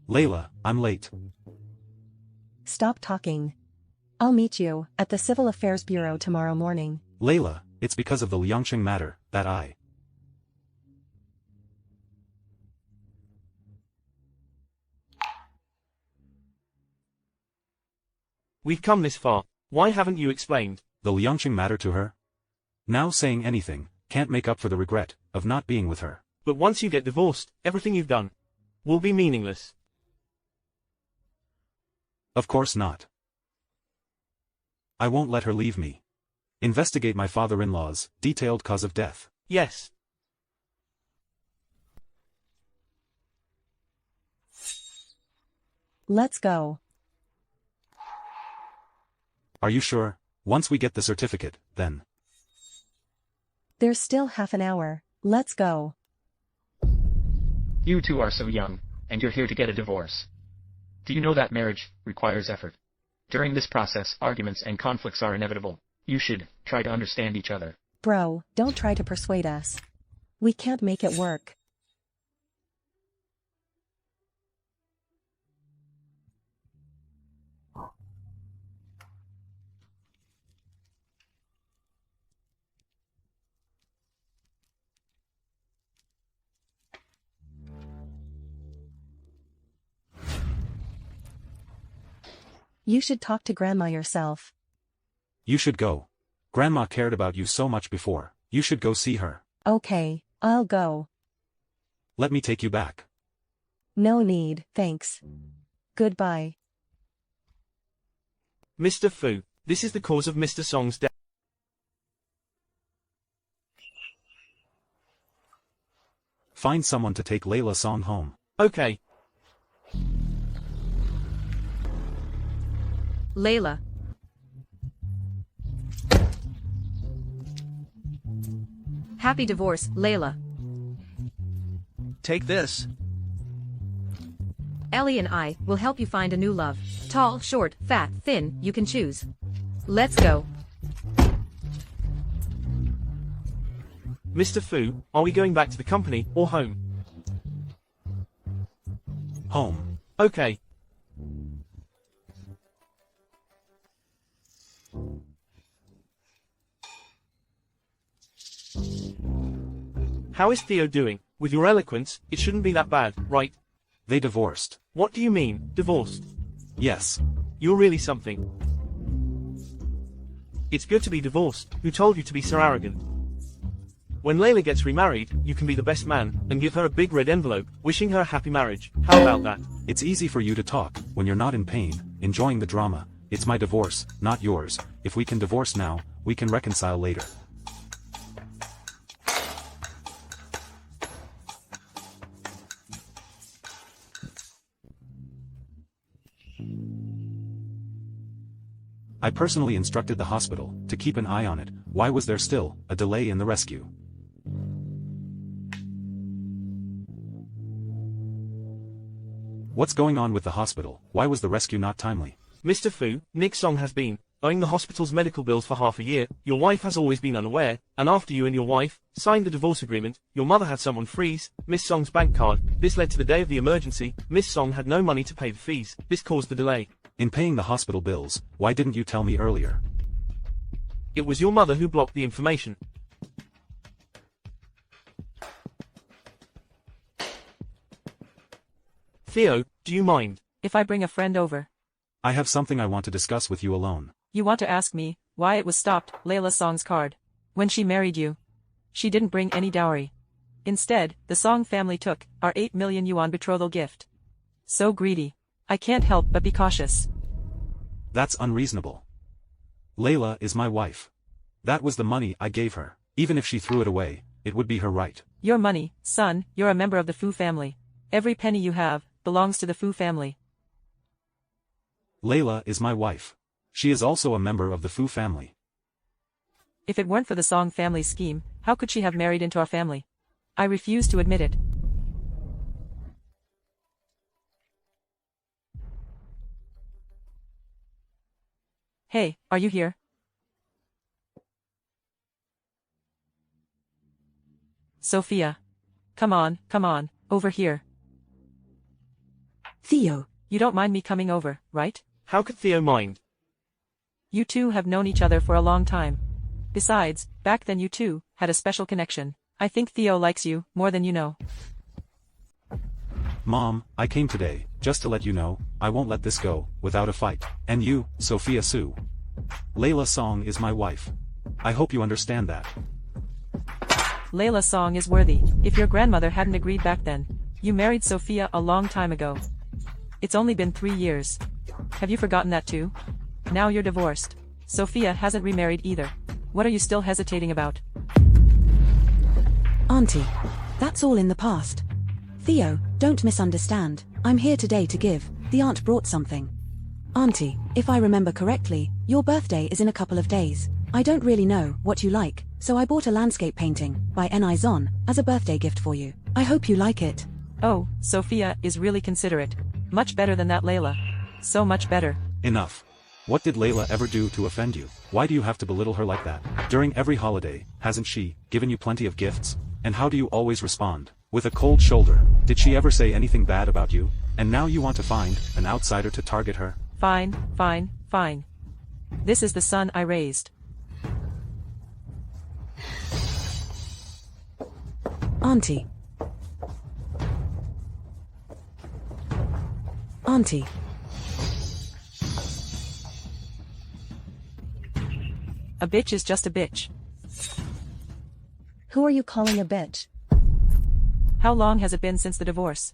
Layla, I'm late. Stop talking. I'll meet you at the Civil Affairs Bureau tomorrow morning. Layla, it's because of the Liangqing matter that I... We've come this far. Why haven't you explained? The Liangqing matter to her? Now saying anything can't make up for the regret of not being with her. But once you get divorced, everything you've done will be meaningless. Of course not. I won't let her leave me. Investigate my father-in-law's detailed cause of death. Yes. Let's go. Are you sure? Once we get the certificate, then. There's still half an hour. Let's go. You two are so young, and you're here to get a divorce. Do you know that marriage requires effort? During this process, arguments and conflicts are inevitable. You should try to understand each other. Bro, don't try to persuade us. We can't make it work. You should talk to Grandma yourself. You should go. Grandma cared about you so much before. You should go see her. Okay, I'll go. Let me take you back. No need, thanks. Goodbye. Mr. Fu, this is the cause of Mr. Song's death. Find someone to take Layla Song home. Okay. Layla. Happy divorce, Layla. Take this. Ellie and I will help you find a new love. Tall, short, fat, thin, you can choose. Let's go. Mr. Fu, are we going back to the company or home? Home. Okay. How is Theo doing? With your eloquence, it shouldn't be that bad, right? They divorced. What do you mean, divorced? Yes. You're really something. It's good to be divorced. Who told you to be so arrogant? When Layla gets remarried, you can be the best man, and give her a big red envelope, wishing her a happy marriage. How about that? It's easy for you to talk when you're not in pain, enjoying the drama. It's my divorce, not yours. If we can divorce now, we can reconcile later. I personally instructed the hospital to keep an eye on it. Why was there still a delay in the rescue? What's going on with the hospital? Why was the rescue not timely? Mr. Fu, Nick Song has been owing the hospital's medical bills for half a year. Your wife has always been unaware, and after you and your wife signed the divorce agreement, your mother had someone freeze Miss Song's bank card. This led to the day of the emergency. Miss Song had no money to pay the fees. This caused the delay. In paying the hospital bills, why didn't you tell me earlier? It was your mother who blocked the information. Theo, do you mind if I bring a friend over? I have something I want to discuss with you alone. You want to ask me why it was stopped? Layla Song's card. When she married you, she didn't bring any dowry. Instead, the Song family took our 8 million yuan betrothal gift. So greedy. I can't help but be cautious. That's unreasonable. Layla is my wife. That was the money I gave her. Even if she threw it away, it would be her right. Your money, son, you're a member of the Fu family. Every penny you have belongs to the Fu family. Layla is my wife. She is also a member of the Fu family. If it weren't for the Song family scheme, how could she have married into our family? I refuse to admit it. Hey, are you here? Sophia. Come on, over here. Theo. You don't mind me coming over, right? How could Theo mind? You two have known each other for a long time. Besides, back then you two had a special connection. I think Theo likes you more than you know. Mom, I came today just to let you know I won't let this go without a fight. And you, Sophia Su. Layla Song is my wife. I hope you understand that. Layla Song is worthy. If your grandmother hadn't agreed back then, you married Sophia a long time ago. It's only been 3 years. Have you forgotten that too? Now you're divorced. Sophia hasn't remarried either. What are you still hesitating about? Auntie. That's all in the past. Theo, don't misunderstand. I'm here today to give. The aunt brought something. Auntie, if I remember correctly, your birthday is in a couple of days. I don't really know what you like, so I bought a landscape painting by Ni Zon as a birthday gift for you. I hope you like it. Oh, Sophia is really considerate. Much better than that Layla. So much better. Enough. What did Layla ever do to offend you? Why do you have to belittle her like that? During every holiday, hasn't she given you plenty of gifts? And how do you always respond? With a cold shoulder. Did she ever say anything bad about you? And now you want to find an outsider to target her? Fine. This is the son I raised. Auntie. Auntie. A bitch is just a bitch. Who are you calling a bitch? How long has it been since the divorce?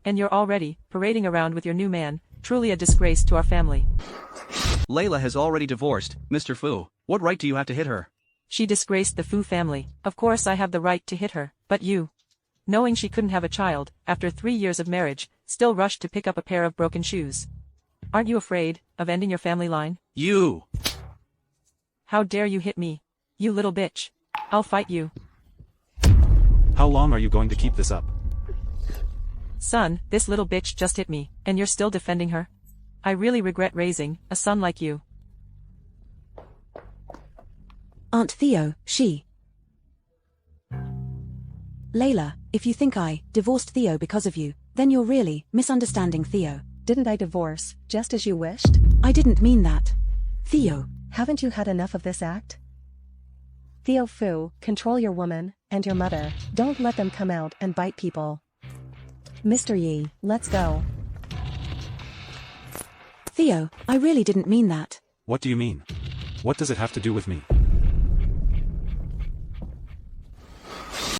And you're already parading around with your new man, truly a disgrace to our family. Layla has already divorced, Mr. Fu. What right do you have to hit her? She disgraced the Fu family. Of course I have the right to hit her, but you, knowing she couldn't have a child, after 3 years of marriage, still rushed to pick up a pair of broken shoes. Aren't you afraid of ending your family line? You! How dare you hit me? You little bitch. I'll fight you. How long are you going to keep this up? Son, this little bitch just hit me, and you're still defending her? I really regret raising a son like you. Aunt Theo, she. Layla, if you think I divorced Theo because of you, then you're really misunderstanding Theo. Didn't I divorce, just as you wished? I didn't mean that. Theo. Haven't you had enough of this act? Theo Fu, control your woman, and your mother. Don't let them come out and bite people. Mr. Yi, let's go. Theo, I really didn't mean that. What do you mean? What does it have to do with me?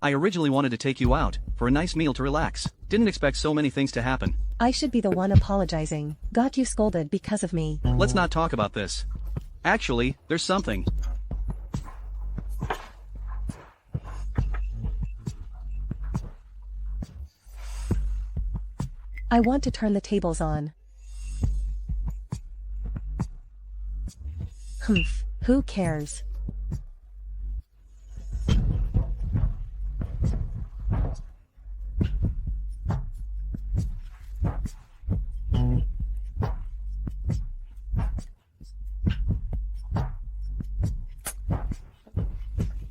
I originally wanted to take you out, for a nice meal to relax. Didn't expect so many things to happen. I should be the one apologizing. Got you scolded because of me. Let's not talk about this. Actually, there's something. I want to turn the tables on. Humph, who cares?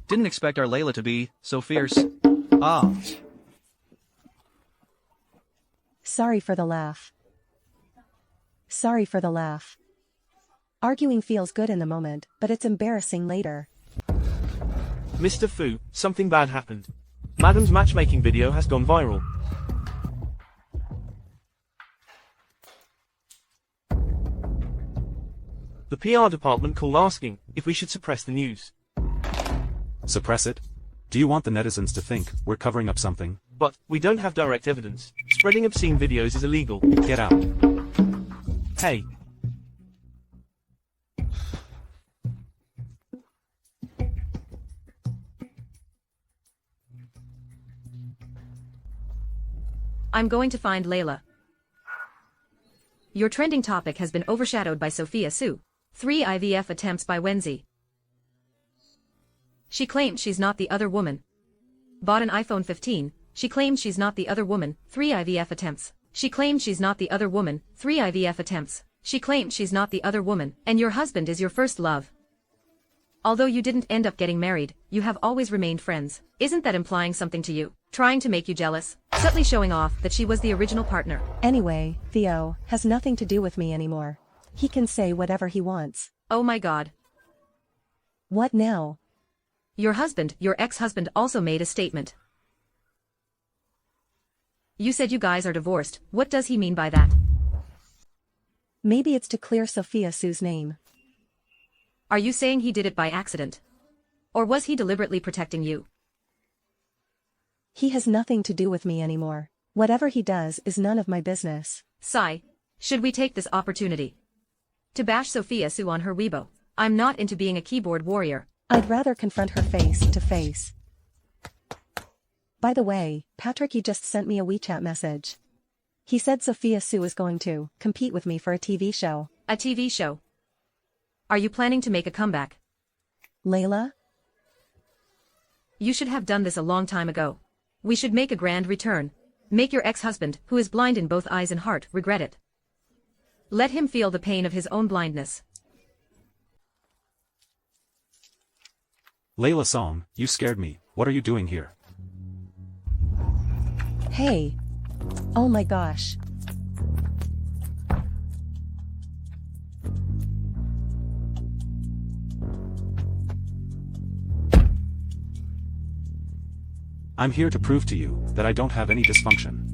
Didn't expect our Layla to be so fierce. Ah. Sorry for the laugh. Sorry for the laugh. Arguing feels good in the moment, but it's embarrassing later. Mr. Fu, something bad happened. Madam's matchmaking video has gone viral. The PR department called asking if we should suppress the news. Suppress it? Do you want the netizens to think we're covering up something? But we don't have direct evidence. Spreading obscene videos is illegal. Get out. Hey. I'm going to find Layla. Your trending topic has been overshadowed by Sophia Su. 3 IVF attempts by Wenzi. She claimed she's not the other woman. Bought an iPhone 15. She claimed she's not the other woman. 3 IVF attempts. She claimed she's not the other woman. 3 IVF attempts. She claimed she's not the other woman. And your husband is your first love. Although you didn't end up getting married, you have always remained friends. Isn't that implying something to you? Trying to make you jealous? Subtly showing off that she was the original partner. Anyway, Theo has nothing to do with me anymore. He can say whatever he wants. Oh my god. What now? Your husband, your ex-husband also made a statement. You said you guys are divorced. What does he mean by that? Maybe it's to clear Sophia Su's name. Are you saying he did it by accident? Or was he deliberately protecting you? He has nothing to do with me anymore. Whatever he does is none of my business. Sigh. Should we take this opportunity to bash Sophia Su on her Weibo? I'm not into being a keyboard warrior. I'd rather confront her face to face. By the way, Patrick, he just sent me a WeChat message. He said Sophia Su is going to compete with me for a TV show. A TV show? Are you planning to make a comeback? Layla? You should have done this a long time ago. We should make a grand return. Make your ex-husband, who is blind in both eyes and heart, regret it. Let him feel the pain of his own blindness. Layla Song, you scared me. What are you doing here? Hey. Oh my gosh. I'm here to prove to you that I don't have any dysfunction.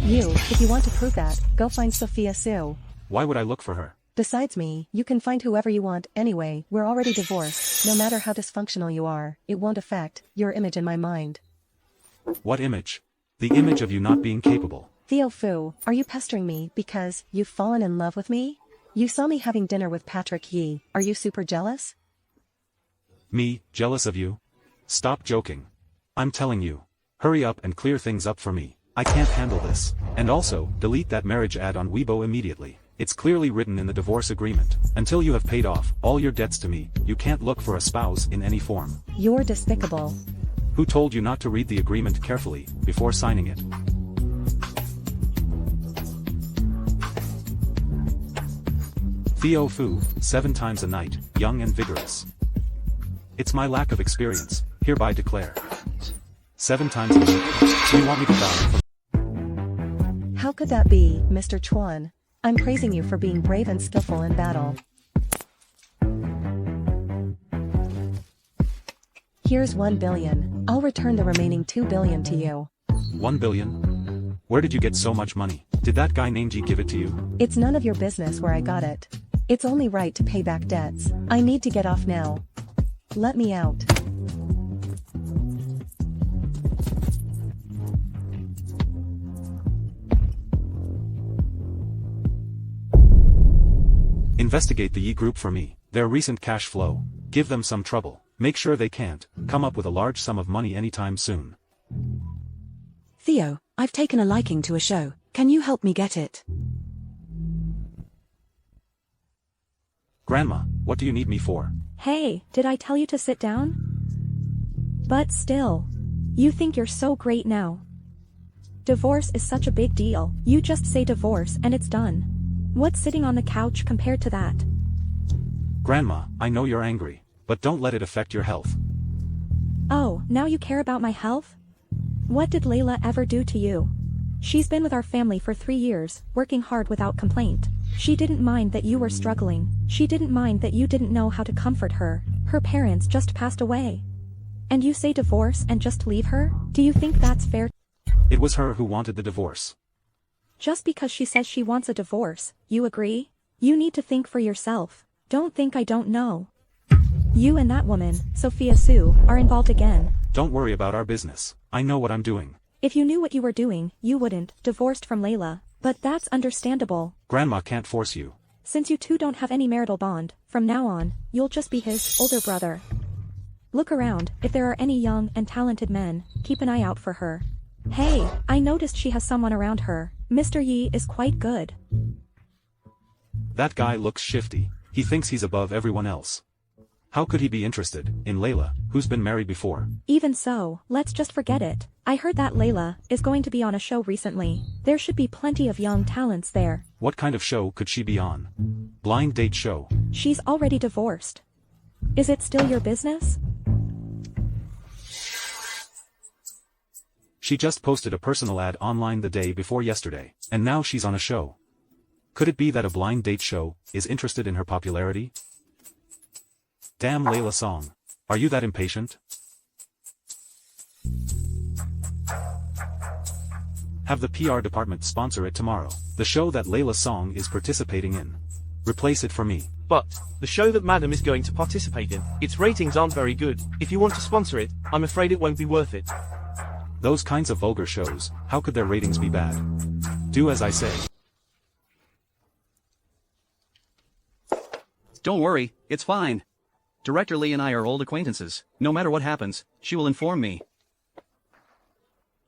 If you want to prove that, go find Sophia Su. Why would I look for her? Besides me, you can find whoever you want. Anyway, we're already divorced. No matter how dysfunctional you are, it won't affect your image in my mind. What image? The image of you not being capable. Theo Fu, are you pestering me because you've fallen in love with me? You saw me having dinner with Patrick Yi. Are you super jealous? Me, jealous of you? Stop joking. I'm telling you. Hurry up and clear things up for me. I can't handle this. And also, delete that marriage ad on Weibo immediately. It's clearly written in the divorce agreement. Until you have paid off all your debts to me, you can't look for a spouse in any form. You're despicable. Who told you not to read the agreement carefully before signing it? Theo Fu, 7 times a night, young and vigorous. It's my lack of experience, hereby declare. 7 times a night. Do you want me to die from? How could that be, Mr. Chuan? I'm praising you for being brave and skillful in battle. Here's 1 billion. I'll return the remaining 2 billion to you. 1 billion? Where did you get so much money? Did that guy named G give it to you? It's none of your business where I got it. It's only right to pay back debts. I need to get off now. Let me out. Investigate the Yi group for me, their recent cash flow. Give them some trouble. Make sure they can't come up with a large sum of money anytime soon. Theo, I've taken a liking to a show. Can you help me get it? Grandma, what do you need me for? Hey, did I tell you to sit down? But still. You think you're so great now. Divorce is such a big deal. You just say divorce and it's done. What's sitting on the couch compared to that? Grandma, I know you're angry, but don't let it affect your health. Oh, now you care about my health? What did Layla ever do to you? She's been with our family for 3 years, working hard without complaint. She didn't mind that you were struggling. She didn't mind that you didn't know how to comfort her. Her parents just passed away. And you say divorce and just leave her? Do you think that's fair? It was her who wanted the divorce. Just because she says she wants a divorce, you agree? You need to think for yourself. Don't think I don't know. You and that woman, Sophia Sue, are involved again. Don't worry about our business. I know what I'm doing. If you knew what you were doing, you wouldn't, divorced from Layla. But that's understandable. Grandma can't force you. Since you two don't have any marital bond, from now on, you'll just be his older brother. Look around, if there are any young and talented men, keep an eye out for her. Hey, I noticed she has someone around her. Mr. Yi is quite good. That guy looks shifty. He thinks he's above everyone else. How could he be interested in Layla, who's been married before? Even so, let's just forget it. I heard that Layla is going to be on a show recently. There should be plenty of young talents there. What kind of show could she be on? Blind date show. She's already divorced. Is it still your business? She just posted a personal ad online the day before yesterday, and now she's on a show. Could it be that a blind date show is interested in her popularity? Damn Layla Song. Are you that impatient? Have the PR department sponsor it tomorrow. The show that Layla Song is participating in. Replace it for me. But, the show that Madam is going to participate in, its ratings aren't very good. If you want to sponsor it, I'm afraid it won't be worth it. Those kinds of vulgar shows, how could their ratings be bad? Do as I say. Don't worry, it's fine. Director Lee and I are old acquaintances. No matter what happens, she will inform me.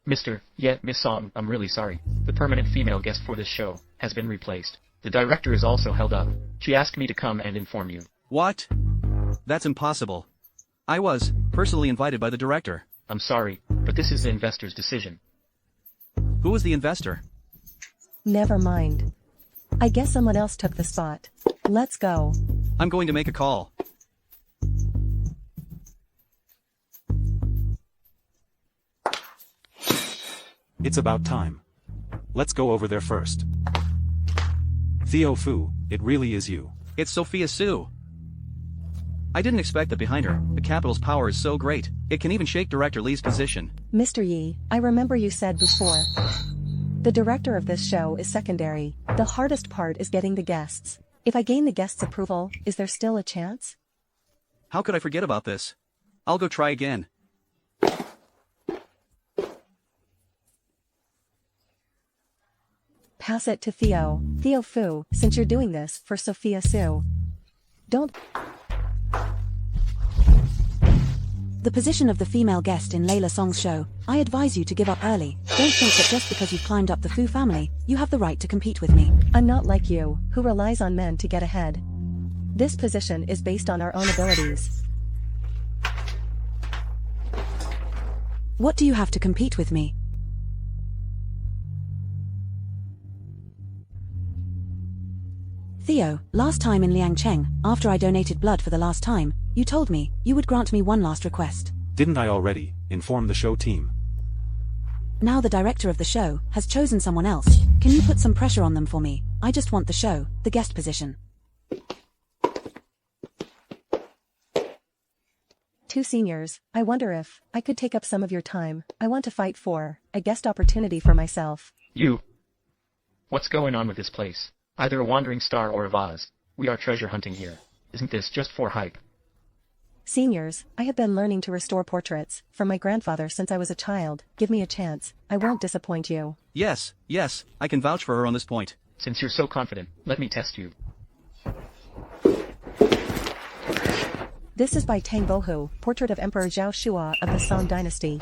Miss Song, I'm really sorry. The permanent female guest for this show has been replaced. The director is also held up. She asked me to come and inform you. What? That's impossible. I was personally invited by the director. I'm sorry, but this is the investor's decision. Who was the investor? Never mind. I guess someone else took the spot. Let's go. I'm going to make a call. It's about time. Let's go over there first. Theo Fu, it really is you. It's Sophia Sue. I didn't expect that behind her, the capital's power is so great, it can even shake Director Lee's position. Mr. Yi, I remember you said before. The director of this show is secondary. The hardest part is getting the guests. If I gain the guests' approval, is there still a chance? How could I forget about this? I'll go try again. Pass it to Theo Fu, since you're doing this for Sophia Sue. Don't. The position of the female guest in Layla Song's show, I advise you to give up early. Don't think that just because you've climbed up the Fu family, you have the right to compete with me. I'm not like you, who relies on men to get ahead. This position is based on our own abilities. What do you have to compete with me? Theo, last time in Liangcheng, after I donated blood for the last time, you told me you would grant me one last request. Didn't I already inform the show team? Now the director of the show has chosen someone else. Can you put some pressure on them for me? I just want the show, the guest position. Two seniors, I wonder if I could take up some of your time. I want to fight for a guest opportunity for myself. You. What's going on with this place? Either a wandering star or a vase. We are treasure hunting here. Isn't this just for hype? Seniors, I have been learning to restore portraits from my grandfather since I was a child. Give me a chance. I won't disappoint you. Yes, I can vouch for her on this point. Since you're so confident, let me test you. This is by Tang Bohu, portrait of Emperor Zhao Shua of the Song dynasty.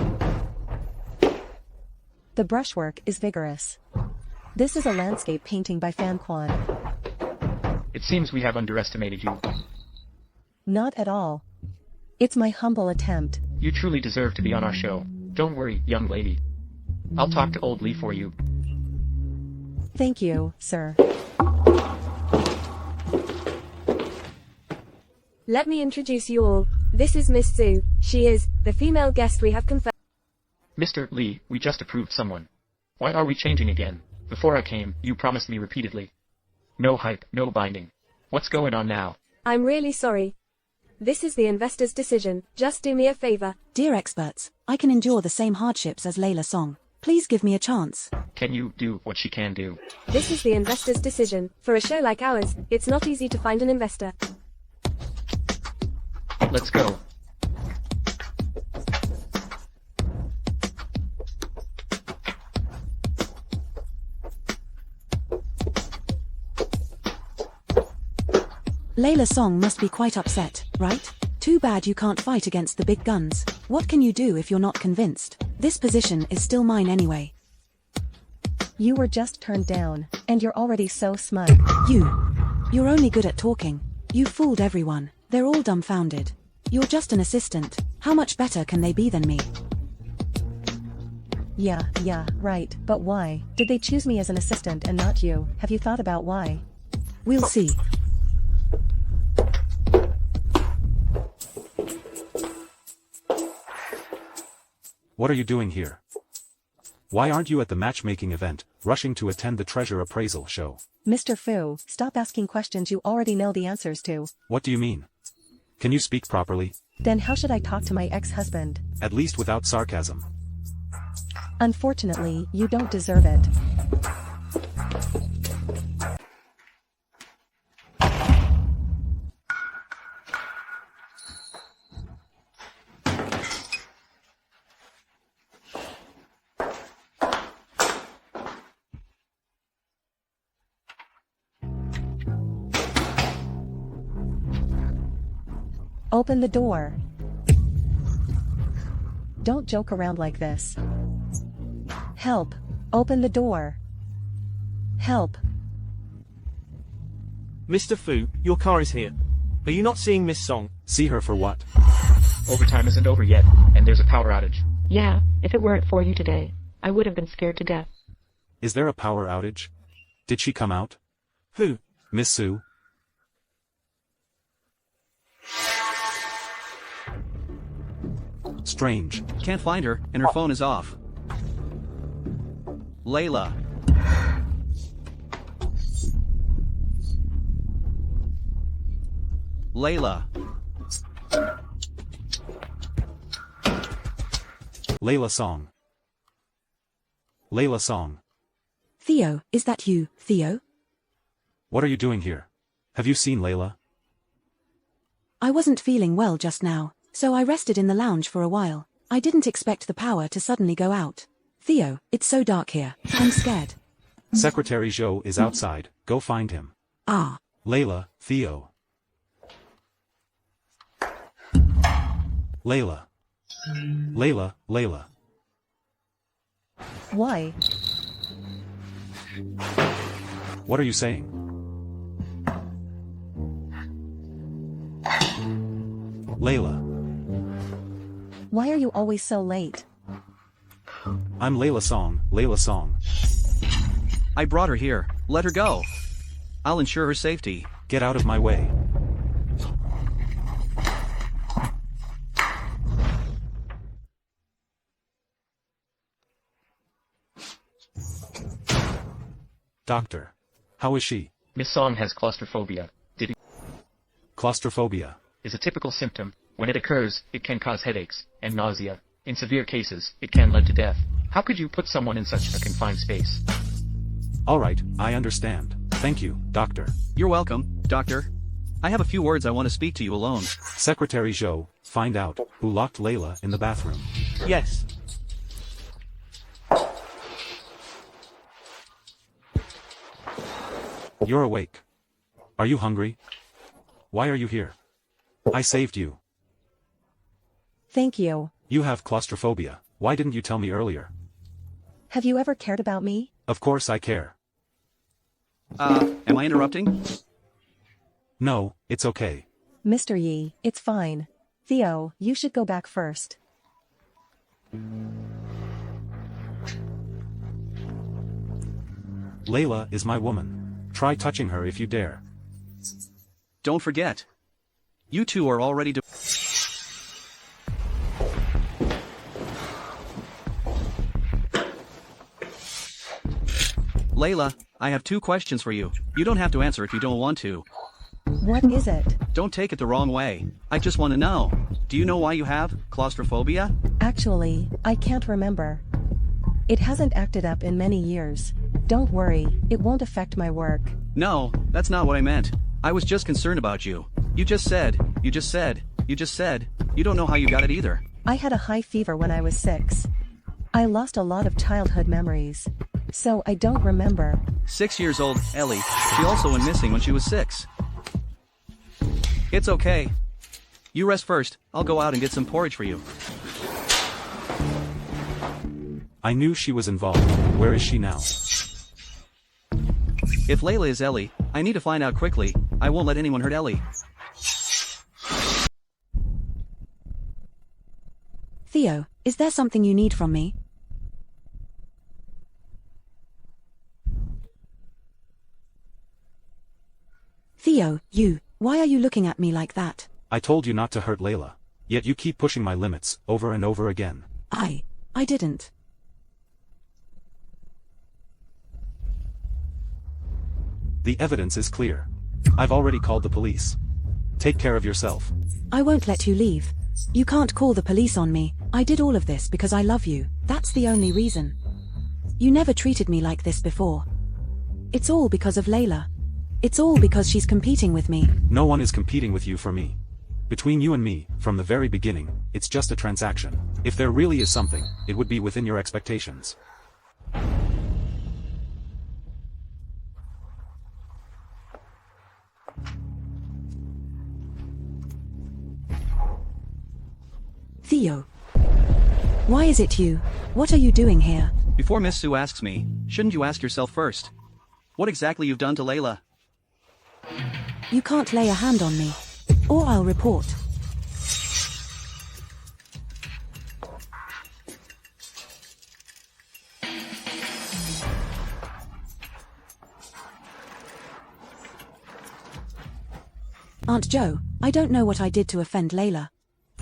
The brushwork is vigorous. This is a landscape painting by Fan Quan. It seems we have underestimated you. Not at all. It's my humble attempt. You truly deserve to be on our show. Don't worry, young lady. I'll talk to old Lee for you. Thank you, sir. Let me introduce you all. This is Miss Sue. She is the female guest we have confirmed. Mr. Lee, we just approved someone. Why are we changing again? Before I came, you promised me repeatedly. No hype, no binding. What's going on now? I'm really sorry. This is the investor's decision. Just do me a favor. Dear experts, I can endure the same hardships as Layla Song. Please give me a chance. Can you do what she can do? This is the investor's decision. For a show like ours, it's not easy to find an investor. Let's go. Layla Song must be quite upset, right? Too bad you can't fight against the big guns. What can you do if you're not convinced? This position is still mine anyway. You were just turned down, and you're already so smug. You're only good at talking. You fooled everyone. They're all dumbfounded. You're just an assistant. How much better can they be than me? Yeah, right. But why? Did they choose me as an assistant and not you? Have you thought about why? We'll see. What are you doing here? Why aren't you at the matchmaking event, rushing to attend the treasure appraisal show? Mr. Fu, stop asking questions you already know the answers to. What do you mean? Can you speak properly? Then how should I talk to my ex-husband? At least without sarcasm. Unfortunately, you don't deserve it. Open the door. Don't joke around like this. Help. Open the door. Help. Mr. Fu, your car is here. Are you not seeing Miss Song? See her for what? Overtime isn't over yet, and there's a power outage. Yeah, if it weren't for you today, I would have been scared to death. Is there a power outage? Did she come out? Who? Miss Sue? Strange. Can't find her, and her phone is off. Layla. Layla. Layla Song. Layla Song. Theo, is that you, Theo? What are you doing here? Have you seen Layla? I wasn't feeling well just now, so I rested in the lounge for a while. I didn't expect the power to suddenly go out. Theo, it's so dark here. I'm scared. Secretary Zhou is outside. Go find him. Ah. Layla, Theo. Layla. Layla. Why? What are you saying? Layla. Why are you always so late? I'm Layla Song, Layla Song. I brought her here. Let her go. I'll ensure her safety. Get out of my way. Doctor. How is she? Miss Song has claustrophobia. Claustrophobia is a typical symptom. When it occurs, it can cause headaches and nausea. In severe cases, it can lead to death. How could you put someone in such a confined space? Alright, I understand. Thank you, Doctor. You're welcome, Doctor. I have a few words I want to speak to you alone. Secretary Zhou, find out who locked Layla in the bathroom. Yes. You're awake. Are you hungry? Why are you here? I saved you. Thank you. You have claustrophobia. Why didn't you tell me earlier? Have you ever cared about me? Of course I care. Am I interrupting? No, it's okay. Mr. Yi, it's fine. Theo, you should go back first. Layla is my woman. Try touching her if you dare. Don't forget. You two are already Layla, I have 2 questions for you. You don't have to answer if you don't want to. What is it? Don't take it the wrong way. I just want to know. Do you know why you have claustrophobia? Actually, I can't remember. It hasn't acted up in many years. Don't worry, it won't affect my work. No, that's not what I meant. I was just concerned about you. You just said, you don't know how you got it either. I had a high fever when I was 6. I lost a lot of childhood memories. So I don't remember. 6 years old, Ellie. She also went missing when she was 6. It's okay. You rest first, I'll go out and get some porridge for you. I knew she was involved. Where is she now? If Layla is Ellie, I need to find out quickly. I won't let anyone hurt Ellie. Theo, is there something you need from me? Theo, why are you looking at me like that? I told you not to hurt Layla. Yet you keep pushing my limits, over and over again. I didn't. The evidence is clear. I've already called the police. Take care of yourself. I won't let you leave. You can't call the police on me. I did all of this because I love you. That's the only reason. You never treated me like this before. It's all because of Layla. It's all because she's competing with me. No one is competing with you for me. Between you and me, from the very beginning, it's just a transaction. If there really is something, it would be within your expectations. Theo. Why is it you? What are you doing here? Before Miss Sue asks me, shouldn't you ask yourself first? What exactly you've done to Layla? You can't lay a hand on me. Or I'll report. Aunt Jo, I don't know what I did to offend Layla.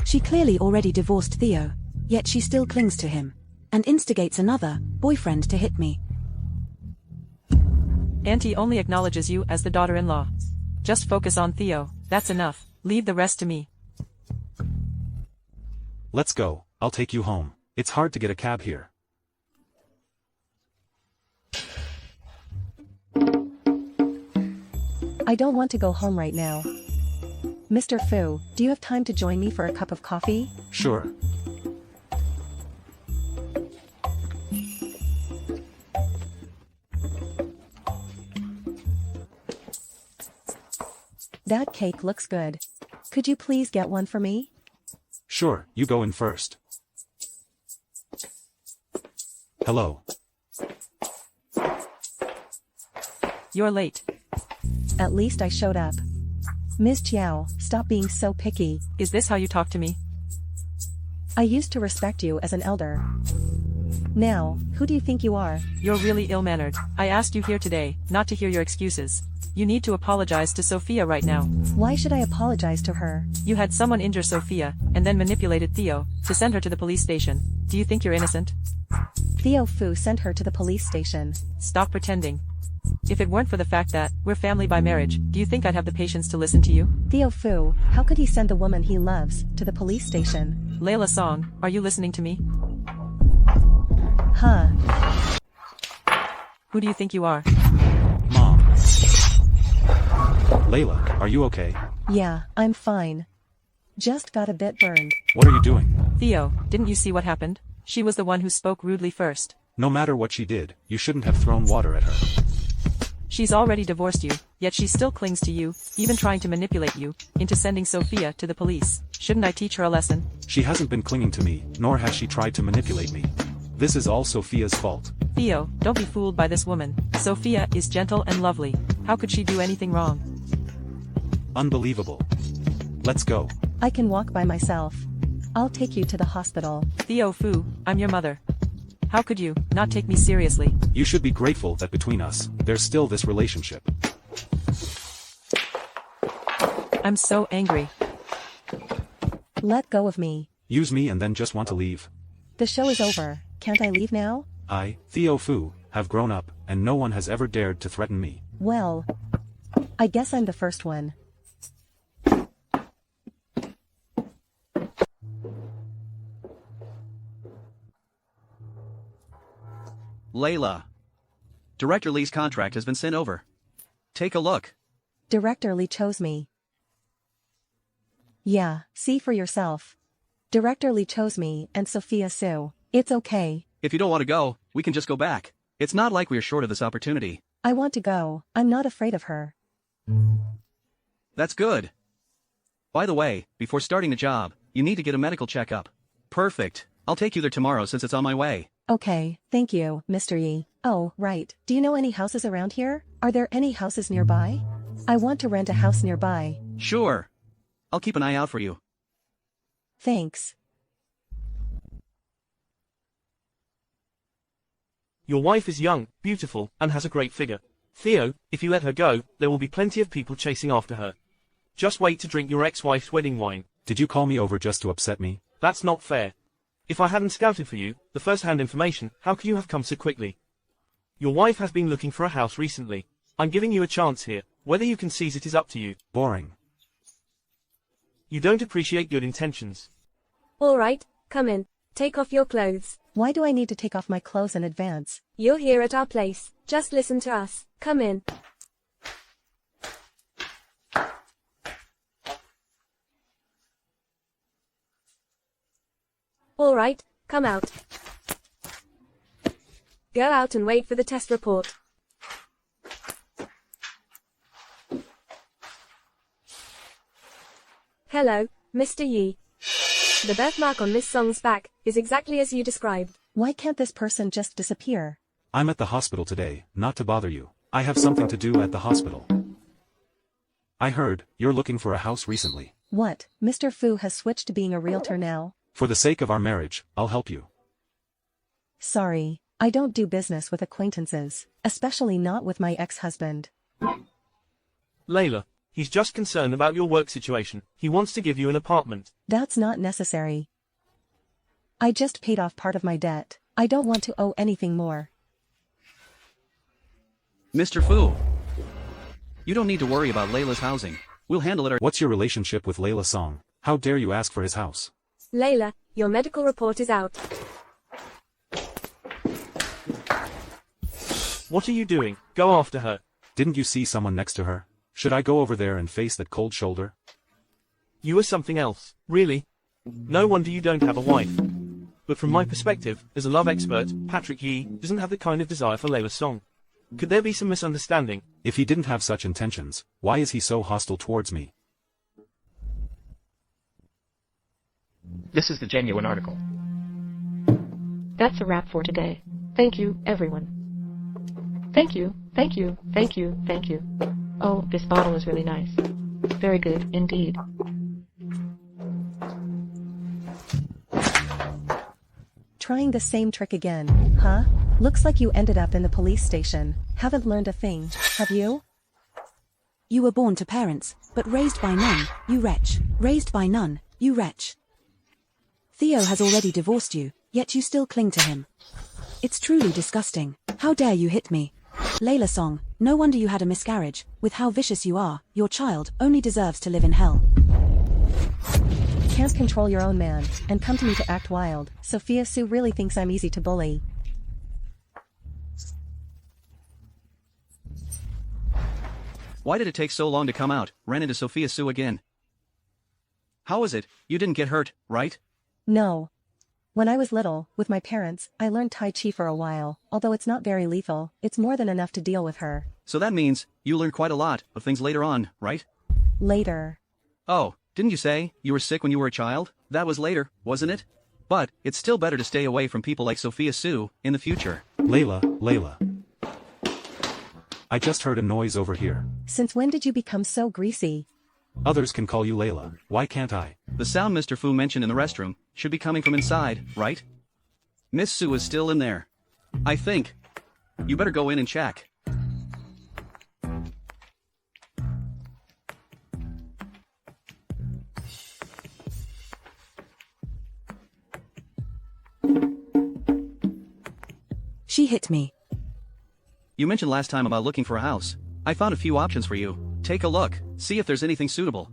She clearly already divorced Theo, yet she still clings to him, and instigates another boyfriend to hit me. Auntie only acknowledges you as the daughter-in-law. Just focus on Theo, that's enough, leave the rest to me. Let's go, I'll take you home. It's hard to get a cab here. I don't want to go home right now. Mr. Fu, do you have time to join me for a cup of coffee? Sure. That cake looks good. Could you please get one for me? Sure, you go in first. Hello. You're late. At least I showed up. Ms. Chiao, stop being so picky. Is this how you talk to me? I used to respect you as an elder. Now, who do you think you are? You're really ill-mannered. I asked you here today, not to hear your excuses. You need to apologize to Sophia right now. Why should I apologize to her? You had someone injure Sophia, and then manipulated Theo, to send her to the police station. Do you think you're innocent? Theo Fu sent her to the police station. Stop pretending. If it weren't for the fact that we're family by marriage, do you think I'd have the patience to listen to you? Theo Fu, how could he send the woman he loves to the police station? Layla Song, are you listening to me? Huh. Who do you think you are? Mom. Layla, are you okay? Yeah, I'm fine. Just got a bit burned. What are you doing? Theo, didn't you see what happened? She was the one who spoke rudely first. No matter what she did, you shouldn't have thrown water at her. She's already divorced you, yet she still clings to you, even trying to manipulate you, into sending Sophia to the police. Shouldn't I teach her a lesson? She hasn't been clinging to me, nor has she tried to manipulate me. This is all Sophia's fault. Theo, don't be fooled by this woman. Sophia is gentle and lovely. How could she do anything wrong? Unbelievable. Let's go. I can walk by myself. I'll take you to the hospital. Theo Fu, I'm your mother. How could you not take me seriously? You should be grateful that between us, there's still this relationship. I'm so angry. Let go of me. Use me and then just want to leave. The show is over. Can't I leave now? I, Theo Fu, have grown up, and no one has ever dared to threaten me. Well, I guess I'm the first one. Layla. Director Lee's contract has been sent over. Take a look. Director Lee chose me. Yeah, see for yourself. Director Lee chose me and Sophia Sue. It's okay. If you don't want to go, we can just go back. It's not like we're short of this opportunity. I want to go. I'm not afraid of her. That's good. By the way, before starting the job, you need to get a medical checkup. Perfect. I'll take you there tomorrow since it's on my way. Okay, thank you, Mr. Yi. Oh, right. Do you know any houses around here? Are there any houses nearby? I want to rent a house nearby. Sure. I'll keep an eye out for you. Thanks. Your wife is young, beautiful, and has a great figure. Theo, if you let her go, there will be plenty of people chasing after her. Just wait to drink your ex-wife's wedding wine. Did you call me over just to upset me? That's not fair. If I hadn't scouted for you, the first-hand information, how could you have come so quickly? Your wife has been looking for a house recently. I'm giving you a chance here. Whether you can seize it is up to you. Boring. You don't appreciate good intentions. All right, come in. Take off your clothes. Why do I need to take off my clothes in advance? You're here at our place. Just listen to us. Come in. All right, come out. Go out and wait for the test report. Hello, Mr. Yi. The birthmark on Miss Song's back is exactly as you described. Why can't this person just disappear? I'm at the hospital today, not to bother you. I have something to do at the hospital. I heard, you're looking for a house recently. What, Mr. Fu has switched to being a realtor now? For the sake of our marriage, I'll help you. Sorry, I don't do business with acquaintances, especially not with my ex-husband. Layla, he's just concerned about your work situation. He wants to give you an apartment. That's not necessary. I just paid off part of my debt. I don't want to owe anything more. Mr. Fu. You don't need to worry about Layla's housing. We'll handle it. What's your relationship with Layla Song? How dare you ask for his house? Layla, your medical report is out. What are you doing? Go after her. Didn't you see someone next to her? Should I go over there and face that cold shoulder? You are something else. Really? No wonder you don't have a wife. But from my perspective, as a love expert, Patrick Yi doesn't have the kind of desire for Layla Song. Could there be some misunderstanding? If he didn't have such intentions, why is he so hostile towards me? This is the genuine article. That's a wrap for today. Thank you, everyone. Thank you, thank you, thank you, thank you. Oh, this bottle is really nice. Very good, indeed. Trying the same trick again, huh? Looks like you ended up in the police station. Haven't learned a thing, have you? You were born to parents, but raised by none, you wretch. Raised by none, you wretch. Theo has already divorced you, yet you still cling to him. It's truly disgusting. How dare you hit me? Layla Song, no wonder you had a miscarriage. With how vicious you are, your child only deserves to live in hell. Can't control your own man, and come to me to act wild. Sophia Sue really thinks I'm easy to bully. Why did it take so long to come out? Ran into Sophia Sue again. How is it? You didn't get hurt, right? No. When I was little, with my parents, I learned Tai Chi for a while. Although it's not very lethal, it's more than enough to deal with her. So that means, you learned quite a lot of things later on, right? Later. Oh, didn't you say you were sick when you were a child? That was later, wasn't it? But, it's still better to stay away from people like Sophia Sue in the future. Layla. I just heard a noise over here. Since when did you become so greasy? Others can call you Layla, why can't I? The sound Mr. Fu mentioned in the restroom should be coming from inside, right? Miss Sue is still in there. I think. You better go in and check. She hit me. You mentioned last time about looking for a house. I found a few options for you. Take a look, see if there's anything suitable.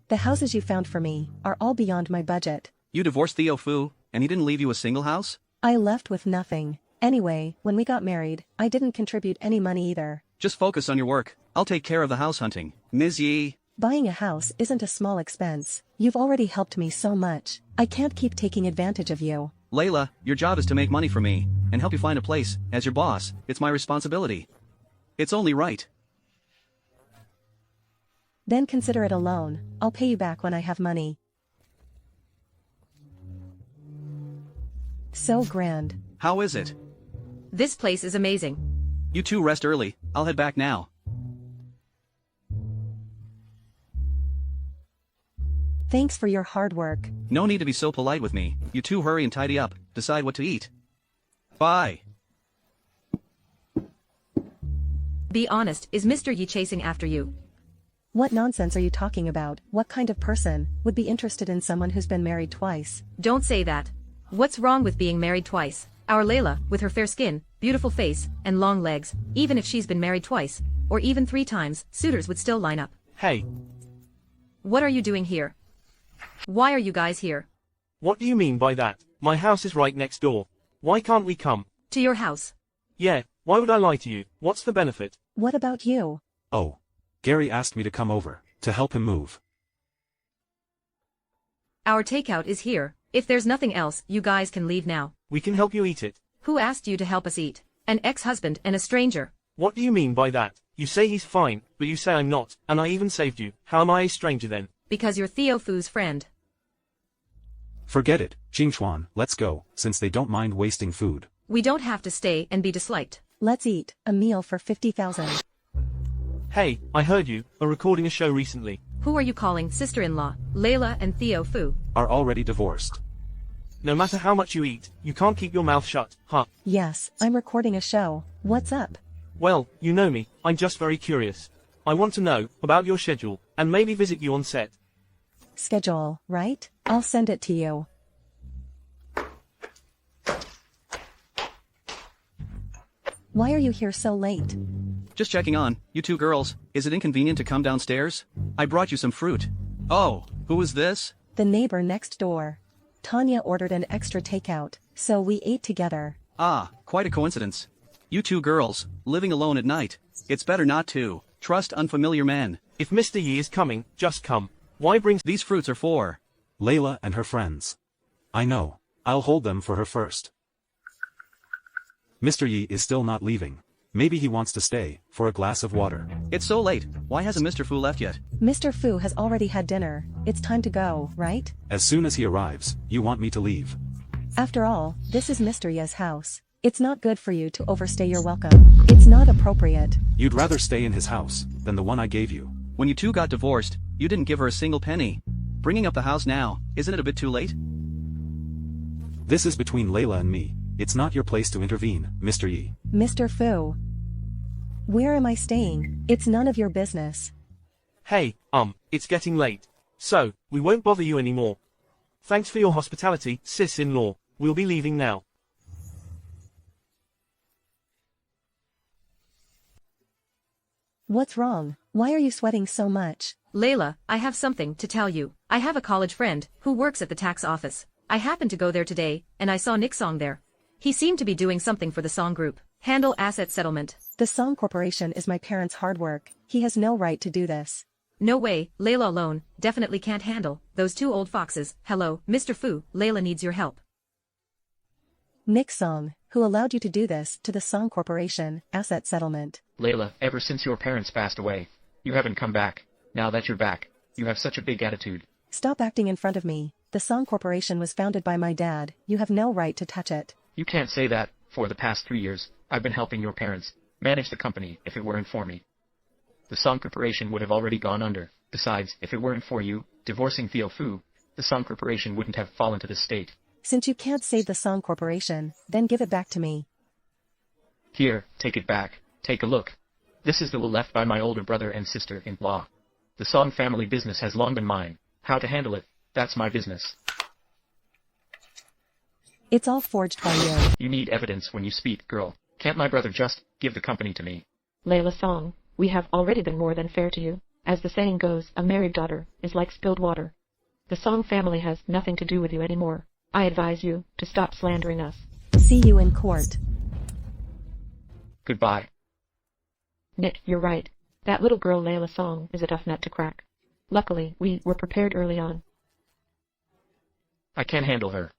The houses you found for me are all beyond my budget. You divorced Theo Fu, and he didn't leave you a single house? I left with nothing. Anyway, when we got married, I didn't contribute any money either. Just focus on your work. I'll take care of the house hunting. Ms. Yi. Buying a house isn't a small expense. You've already helped me so much. I can't keep taking advantage of you. Layla, your job is to make money for me, and help you find a place. As your boss, it's my responsibility. It's only right. Then consider it a loan. I'll pay you back when I have money. So grand. How is it? This place is amazing. You two rest early. I'll head back now. Thanks for your hard work. No need to be so polite with me. You two hurry and tidy up. Decide what to eat. Bye. Be honest, is Mr. Yi chasing after you? What nonsense are you talking about? What kind of person would be interested in someone who's been married twice? Don't say that. What's wrong with being married twice? Our Layla, with her fair skin, beautiful face, and long legs, even if she's been married twice, or even 3 times, suitors would still line up. Hey. What are you doing here? Why are you guys here? What do you mean by that? My house is right next door. Why can't we come? To your house. Yeah, why would I lie to you? What's the benefit? What about you? Oh. Gary asked me to come over, to help him move. Our takeout is here. If there's nothing else, you guys can leave now. We can help you eat it. Who asked you to help us eat? An ex-husband and a stranger. What do you mean by that? You say he's fine, but you say I'm not, and I even saved you. How am I a stranger then? Because you're Theo Fu's friend. Forget it, Jingchuan, let's go, since they don't mind wasting food. We don't have to stay and be disliked. Let's eat. A meal for 50,000. Hey, I heard you are recording a show recently. Who are you calling sister-in-law? Layla and Theo Fu are already divorced. No matter how much you eat, you can't keep your mouth shut, huh? Yes, I'm recording a show. What's up? Well, you know me, I'm just very curious. I want to know about your schedule, and maybe visit you on set. Schedule, right? I'll send it to you. Why are you here so late? Just checking on, you two girls. Is it inconvenient to come downstairs? I brought you some fruit. Oh, who is this? The neighbor next door. Tanya ordered an extra takeout, so we ate together. Ah, quite a coincidence. You two girls, living alone at night. It's better not to trust unfamiliar men. If Mr. Yi is coming, just come. Why bring these fruits are for Layla and her friends. I know. I'll hold them for her first. Mr. Yi is still not leaving. Maybe he wants to stay, for a glass of water. It's so late. Why hasn't Mr. Fu left yet? Mr. Fu has already had dinner. It's time to go, right? As soon as he arrives, you want me to leave. After all, this is Mr. Ye's house. It's not good for you to overstay your welcome. It's not appropriate. You'd rather stay in his house, than the one I gave you. When you two got divorced, you didn't give her a single penny. Bringing up the house now, isn't it a bit too late? This is between Layla and me. It's not your place to intervene, Mr. Yi. Mr. Fu. Where am I staying? It's none of your business. Hey, it's getting late. So, we won't bother you anymore. Thanks for your hospitality, sis-in-law. We'll be leaving now. What's wrong? Why are you sweating so much? Layla, I have something to tell you. I have a college friend who works at the tax office. I happened to go there today, and I saw Nick Song there. He seemed to be doing something for the Song Group. Handle asset settlement. The Song Corporation is my parents' hard work. He has no right to do this. No way, Layla alone definitely can't handle those 2 old foxes. Hello, Mr. Fu, Layla needs your help. Nick Song, who allowed you to do this to the Song Corporation, asset settlement. Layla, ever since your parents passed away, you haven't come back. Now that you're back, you have such a big attitude. Stop acting in front of me. The Song Corporation was founded by my dad. You have no right to touch it. You can't say that. For the past 3 years, I've been helping your parents manage the company if it weren't for me. the Song Corporation would have already gone under. Besides, if it weren't for you divorcing Theo Fu, the Song Corporation wouldn't have fallen to this state. Since you can't save the Song Corporation, then give it back to me. Here, take it back. Take a look. This is the will left by my older brother and sister-in-law. The Song family business has long been mine. How to handle it, that's my business. It's all forged by you. You need evidence when you speak, girl. Can't my brother just give the company to me? Layla Song, we have already been more than fair to you. As the saying goes, a married daughter is like spilled water. The Song family has nothing to do with you anymore. I advise you to stop slandering us. See you in court. Goodbye. Nick, you're right. That little girl Layla Song is a tough nut to crack. Luckily, we were prepared early on. I can't handle her.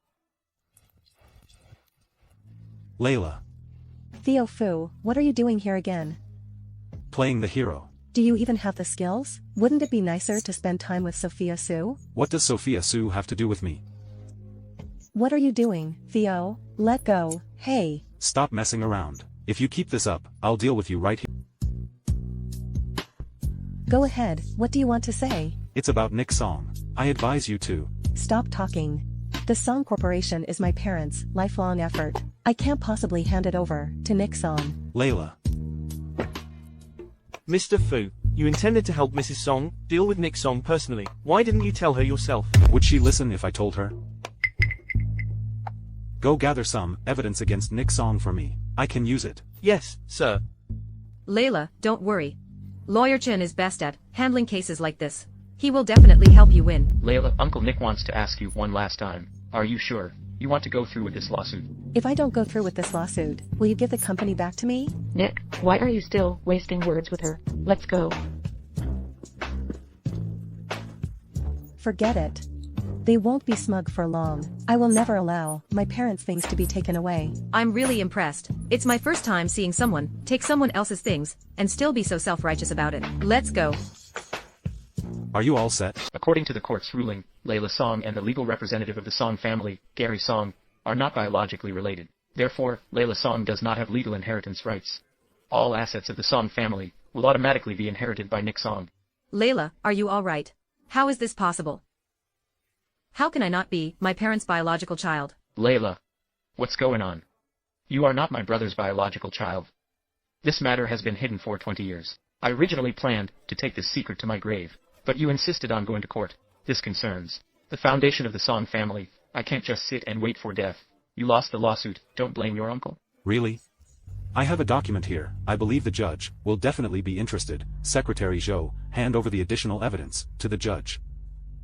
Layla. Theo Fu, what are you doing here again? Playing the hero. Do you even have the skills? Wouldn't it be nicer to spend time with Sophia Sue? What does Sophia Sue have to do with me? What are you doing, Theo? Let go. Hey. Stop messing around. If you keep this up, I'll deal with you right here. Go ahead, what do you want to say? It's about Nick Song. I advise you to stop talking. The Song Corporation is my parents' lifelong effort. I can't possibly hand it over to Nick Song. Layla. Mr. Fu, you intended to help Mrs. Song deal with Nick Song personally. Why didn't you tell her yourself? Would she listen if I told her? Go gather some evidence against Nick Song for me. I can use it. Yes, sir. Layla, don't worry. Lawyer Chen is best at handling cases like this. He will definitely help you win. Layla, Uncle Nick wants to ask you one last time. Are you sure you want to go through with this lawsuit? If I don't go through with this lawsuit, will you give the company back to me? Nick, why are you still wasting words with her? Let's go. Forget it. They won't be smug for long. I will never allow my parents' things to be taken away. I'm really impressed. It's my first time seeing someone take someone else's things and still be so self-righteous about it. Let's go. Are you all set? According to the court's ruling, Layla Song and the legal representative of the Song family, Gary Song, are not biologically related. Therefore, Layla Song does not have legal inheritance rights. All assets of the Song family will automatically be inherited by Nick Song. Layla, are you all right? How is this possible? How can I not be my parents' biological child? Layla, what's going on? You are not my brother's biological child. This matter has been hidden for 20 years. I originally planned to take this secret to my grave, but you insisted on going to court. This concerns the foundation of the Song family. I can't just sit and wait for death. You lost the lawsuit, don't blame your uncle. Really? I have a document here. I believe the judge will definitely be interested. Secretary Zhou, hand over the additional evidence to the judge.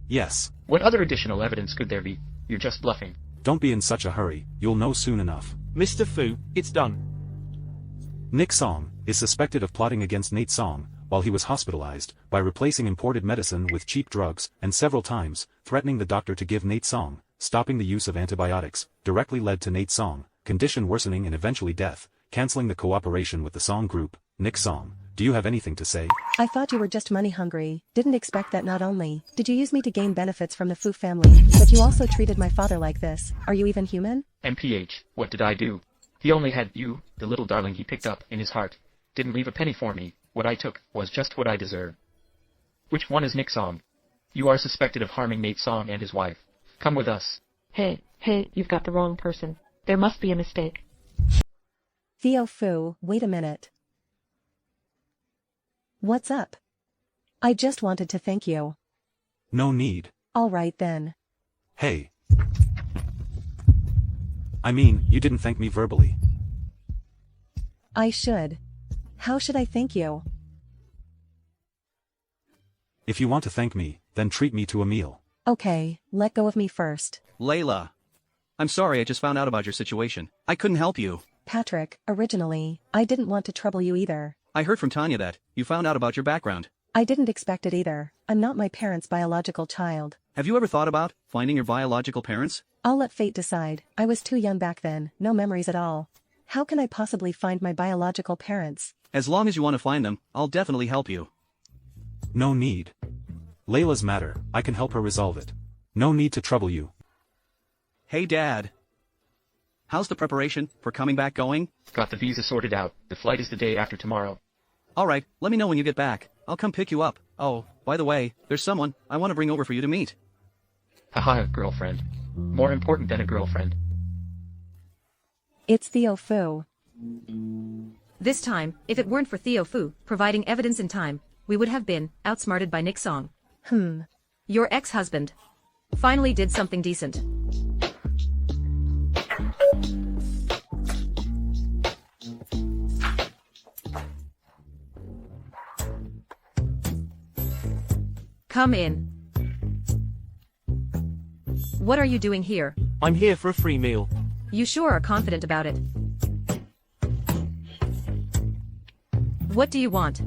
Yes. What other additional evidence could there be? You're just bluffing. Don't be in such a hurry, you'll know soon enough. Mr. Fu, it's done. Nick Song is suspected of plotting against Nate Song while he was hospitalized by replacing imported medicine with cheap drugs and several times threatening the doctor to give Nate Song, stopping the use of antibiotics, directly led to Nate Song, condition worsening and eventually death, canceling the cooperation with the Song group. Nick Song, do you have anything to say? I thought you were just money hungry. Didn't expect that. Not only did you use me to gain benefits from the Fu family, but you also treated my father like this. Are you even human? MPH, what did I do? He only had you, the little darling he picked up in his heart. Didn't leave a penny for me. What I took was just what I deserved. Which one is Nick Song? You are suspected of harming Nate Song and his wife. Come with us. Hey, you've got the wrong person. There must be a mistake. Theo Fu, wait a minute. What's up? I just wanted to thank you. No need. All right then. Hey. I mean, you didn't thank me verbally. I should. How should I thank you? If you want to thank me, then treat me to a meal. Okay, let go of me first. Layla. I'm sorry I just found out about your situation. I couldn't help you. Patrick, originally, I didn't want to trouble you either. I heard from Tanya that you found out about your background. I didn't expect it either. I'm not my parents' biological child. Have you ever thought about finding your biological parents? I'll let fate decide. I was too young back then, no memories at all. How can I possibly find my biological parents? As long as you want to find them, I'll definitely help you. No need. Layla's matter, I can help her resolve it. No need to trouble you. Hey Dad. How's the preparation for coming back going? Got the visa sorted out. The flight is the day after tomorrow. Alright, let me know when you get back. I'll come pick you up. Oh, by the way, there's someone I want to bring over for you to meet. Haha, girlfriend. More important than a girlfriend. It's Theo Fu. This time, if it weren't for Theo Fu providing evidence in time, we would have been outsmarted by Nick Song. Your ex-husband finally did something decent. Come in. What are you doing here? I'm here for a free meal. You sure are confident about it. What do you want?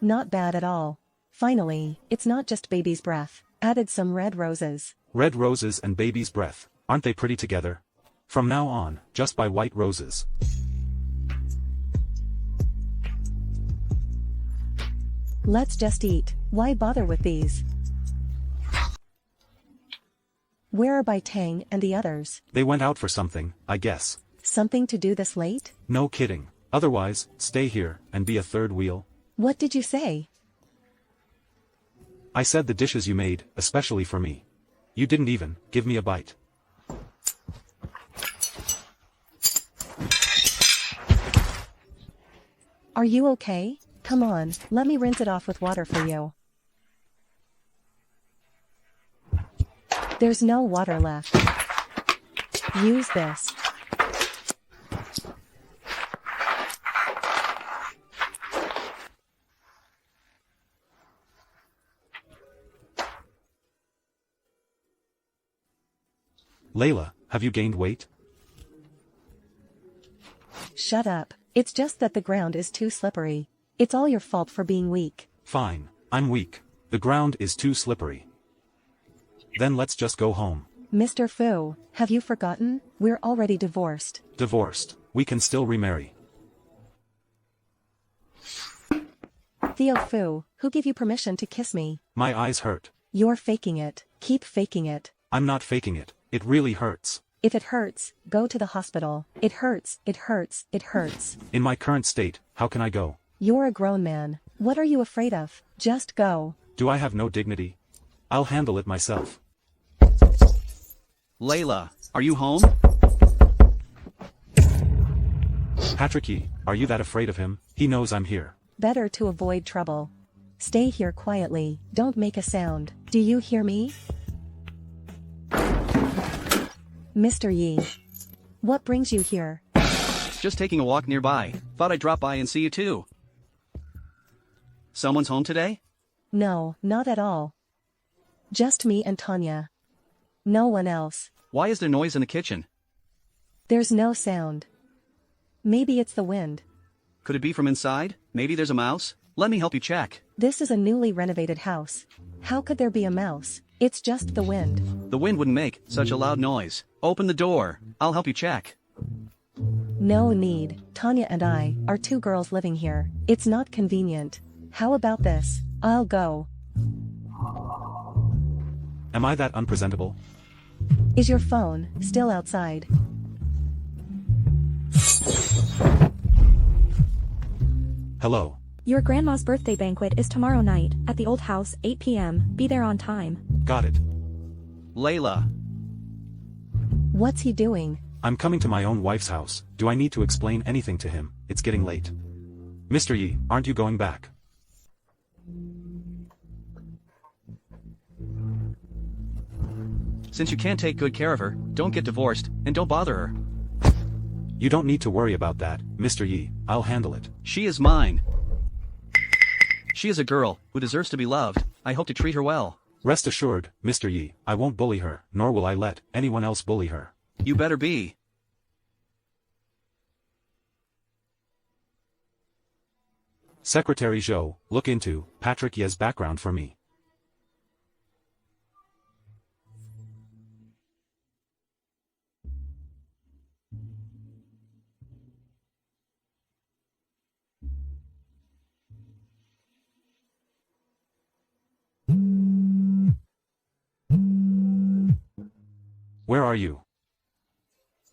Not bad at all. Finally, it's not just baby's breath. Added some red roses. Red roses and baby's breath, aren't they pretty together? From now on, just buy white roses. Let's just eat. Why bother with these? Where are Bai Tang and the others? They went out for something, I guess. Something to do this late? No kidding. Otherwise, stay here and be a third wheel. What did you say? I said the dishes you made, especially for me. You didn't even give me a bite. Are you okay? Come on, let me rinse it off with water for you. There's no water left. Use this. Layla, have you gained weight? Shut up. It's just that the ground is too slippery. It's all your fault for being weak. Fine, I'm weak. The ground is too slippery. Then let's just go home. Mr. Fu, have you forgotten? We're already divorced. Divorced. We can still remarry. Theo Fu, who gave you permission to kiss me? My eyes hurt. You're faking it. Keep faking it. I'm not faking it. It really hurts. If it hurts, go to the hospital. It hurts, it hurts, it hurts. In my current state, how can I go? You're a grown man. What are you afraid of? Just go. Do I have no dignity? I'll handle it myself. Layla, are you home? Patrick E., are you that afraid of him? He knows I'm here. Better to avoid trouble. Stay here quietly. Don't make a sound. Do you hear me? Mr. Yi. What brings you here? Just taking a walk nearby. Thought I'd drop by and see you too. Someone's home today? No, not at all. Just me and Tanya. No one else. Why is there noise in the kitchen? There's no sound. Maybe it's the wind. Could it be from inside? Maybe there's a mouse? Let me help you check. This is a newly renovated house. How could there be a mouse? It's just the wind. The wind wouldn't make such a loud noise. Open the door. I'll help you check. No need. Tanya and I are two girls living here. It's not convenient. How about this? I'll go. Am I that unpresentable? Is your phone still outside? Hello. Your grandma's birthday banquet is tomorrow night, at the old house, 8 p.m. Be there on time. Got it. Layla. What's he doing? I'm coming to my own wife's house. Do I need to explain anything to him? It's getting late. Mr. Yi, aren't you going back? Since you can't take good care of her, don't get divorced, and don't bother her. You don't need to worry about that, Mr. Yi. I'll handle it. She is mine. She is a girl who deserves to be loved. I hope to treat her well. Rest assured, Mr. Yi, I won't bully her, nor will I let anyone else bully her. You better be. Secretary Zhou, look into Patrick Ye's background for me. Where are you?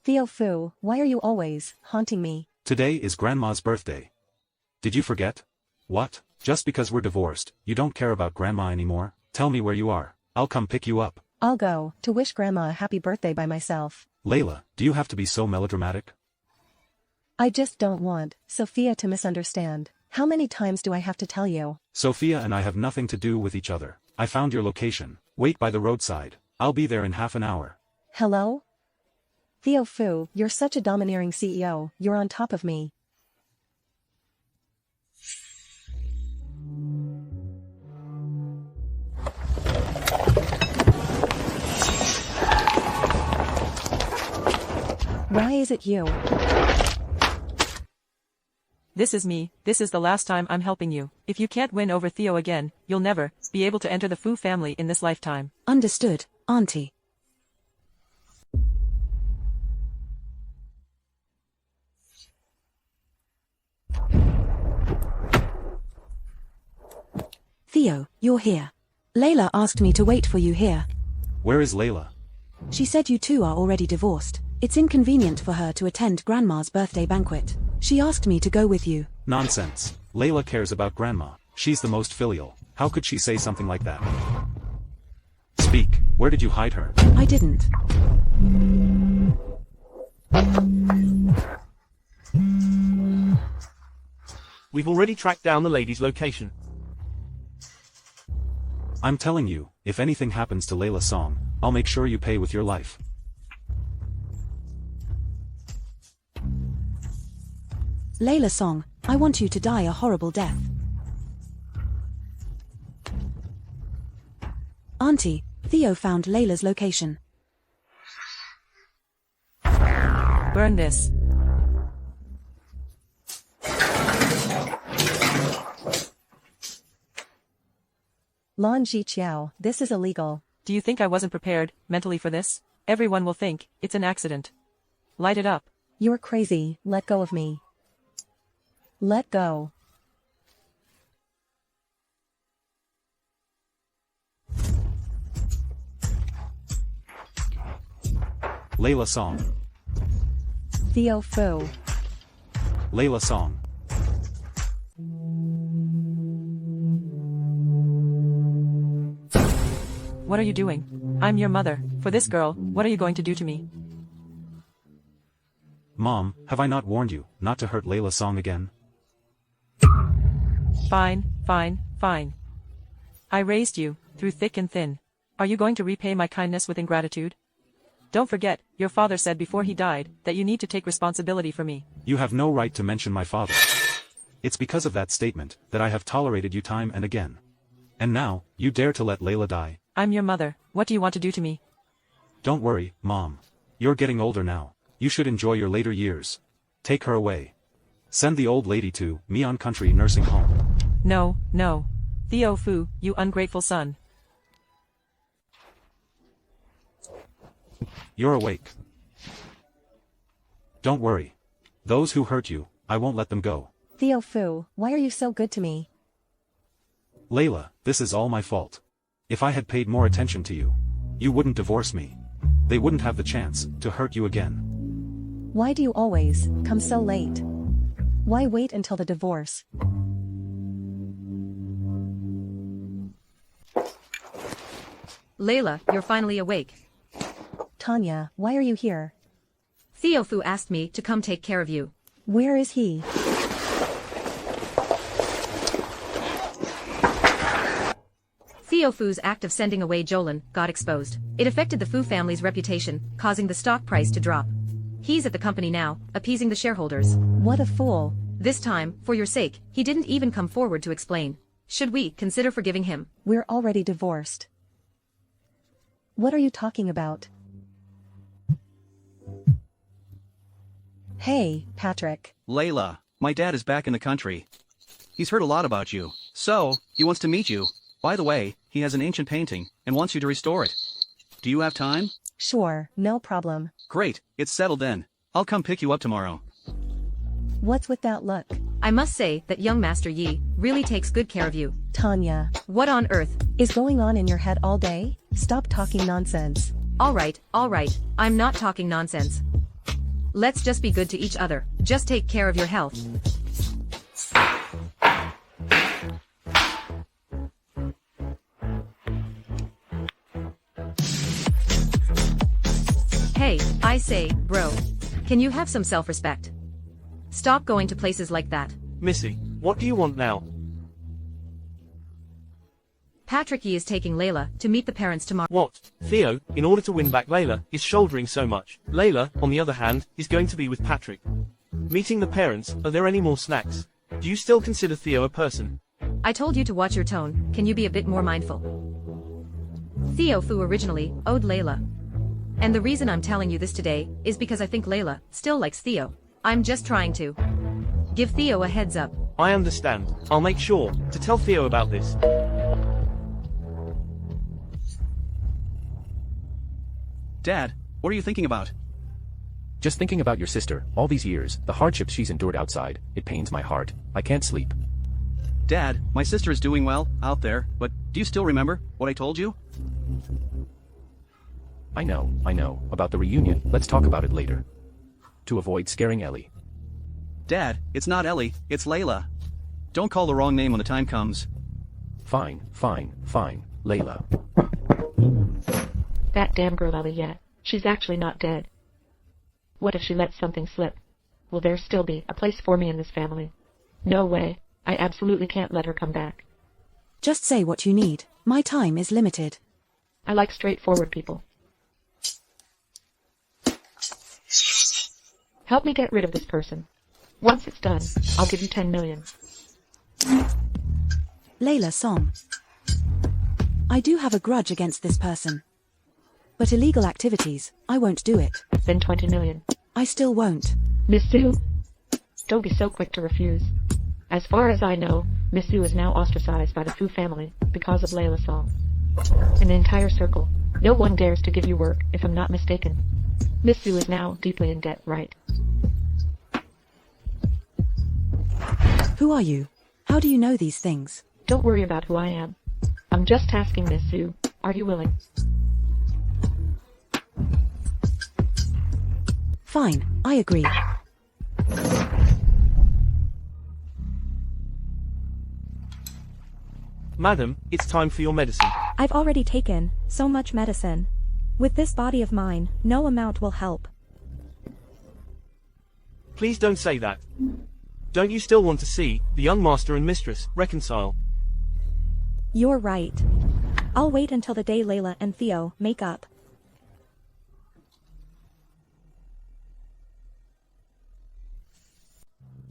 Theo Fu, why are you always haunting me? Today is Grandma's birthday. Did you forget? What? Just because we're divorced, you don't care about Grandma anymore? Tell me where you are. I'll come pick you up. I'll go to wish Grandma a happy birthday by myself. Layla, do you have to be so melodramatic? I just don't want Sophia to misunderstand. How many times do I have to tell you? Sophia and I have nothing to do with each other. I found your location. Wait by the roadside. I'll be there in half an hour. Hello? Theo Fu, you're such a domineering CEO, you're on top of me. Why is it you? This is me, this is the last time I'm helping you. If you can't win over Theo again, you'll never be able to enter the Fu family in this lifetime. Understood, Auntie. Theo, you're here. Layla asked me to wait for you here. Where is Layla? She said you two are already divorced. It's inconvenient for her to attend Grandma's birthday banquet. She asked me to go with you. Nonsense. Layla cares about Grandma. She's the most filial. How could she say something like that? Speak. Where did you hide her? I didn't. We've already tracked down the lady's location. I'm telling you, if anything happens to Layla Song, I'll make sure you pay with your life. Layla Song, I want you to die a horrible death. Auntie, Theo found Layla's location. Burn this. Lan Jiqiao, this is illegal. Do you think I wasn't prepared, mentally for this? Everyone will think it's an accident. Light it up. You're crazy, let go of me. Let go. Layla Song. Theo Fu. Layla Song. What are you doing? I'm your mother. For this girl, what are you going to do to me? Mom, have I not warned you not to hurt Layla Song again? Fine, fine, fine. I raised you, through thick and thin. Are you going to repay my kindness with ingratitude? Don't forget, your father said before he died, that you need to take responsibility for me. You have no right to mention my father. It's because of that statement, that I have tolerated you time and again. And now, you dare to let Layla die. I'm your mother, what do you want to do to me? Don't worry, Mom. You're getting older now. You should enjoy your later years. Take her away. Send the old lady to Mian Country Nursing Home. No, no. Theo Fu, you ungrateful son. You're awake. Don't worry. Those who hurt you, I won't let them go. Theo Fu, why are you so good to me? Layla, this is all my fault. If I had paid more attention to you, you wouldn't divorce me. They wouldn't have the chance to hurt you again. Why do you always come so late? Why wait until the divorce? Layla, you're finally awake. Tanya, why are you here? Theo Fu asked me to come take care of you. Where is he? Theo Fu's act of sending away Jolin got exposed. It affected the Fu family's reputation, causing the stock price to drop. He's at the company now, appeasing the shareholders. What a fool. This time, for your sake, he didn't even come forward to explain. Should we consider forgiving him? We're already divorced. What are you talking about? Hey, Patrick. Layla, my dad is back in the country. He's heard a lot about you, so he wants to meet you. By the way, he has an ancient painting and wants you to restore it. Do you have time? Sure, no problem. Great, it's settled then. I'll come pick you up tomorrow. What's with that look? I must say that young Master Yi really takes good care of you. Tanya. What on earth is going on in your head all day? Stop talking nonsense. All right, I'm not talking nonsense. Let's just be good to each other. Just take care of your health. Hey, I say, bro. Can you have some self-respect? Stop going to places like that. Missy, what do you want now? Patrick is taking Layla to meet the parents tomorrow. What? Theo, in order to win back Layla, is shouldering so much. Layla, on the other hand, is going to be with Patrick. Meeting the parents, are there any more snacks? Do you still consider Theo a person? I told you to watch your tone, can you be a bit more mindful? Theo Fu originally owed Layla. And the reason I'm telling you this today is because I think Layla still likes Theo. I'm just trying to give Theo a heads up. I understand. I'll make sure to tell Theo about this. Dad, what are you thinking about? Just thinking about your sister, all these years, the hardships she's endured outside, it pains my heart. I can't sleep. Dad, my sister is doing well, out there, but do you still remember what I told you? I know, about the reunion, let's talk about it later. To avoid scaring Ellie. Dad, it's not Ellie, it's Layla. Don't call the wrong name when the time comes. Fine, Layla. That damn girl Ellie yet. She's actually not dead. What if she lets something slip? Will there still be a place for me in this family? No way. I absolutely can't let her come back. Just say what you need. My time is limited. I like straightforward people. Help me get rid of this person. Once it's done, I'll give you 10 million. Layla Song. I do have a grudge against this person. But illegal activities, I won't do it. Then 20 million. I still won't. Miss Sue? Don't be so quick to refuse. As far as I know, Miss Sue is now ostracized by the Fu family because of Layla Song. In the entire circle, no one dares to give you work, if I'm not mistaken. Miss Sue is now deeply in debt, right? Who are you? How do you know these things? Don't worry about who I am. I'm just asking Miss Sue, are you willing? Fine, I agree. Madam, it's time for your medicine. I've already taken so much medicine. With this body of mine, no amount will help. Please don't say that. Don't you still want to see the young master and mistress reconcile? You're right. I'll wait until the day Layla and Theo make up.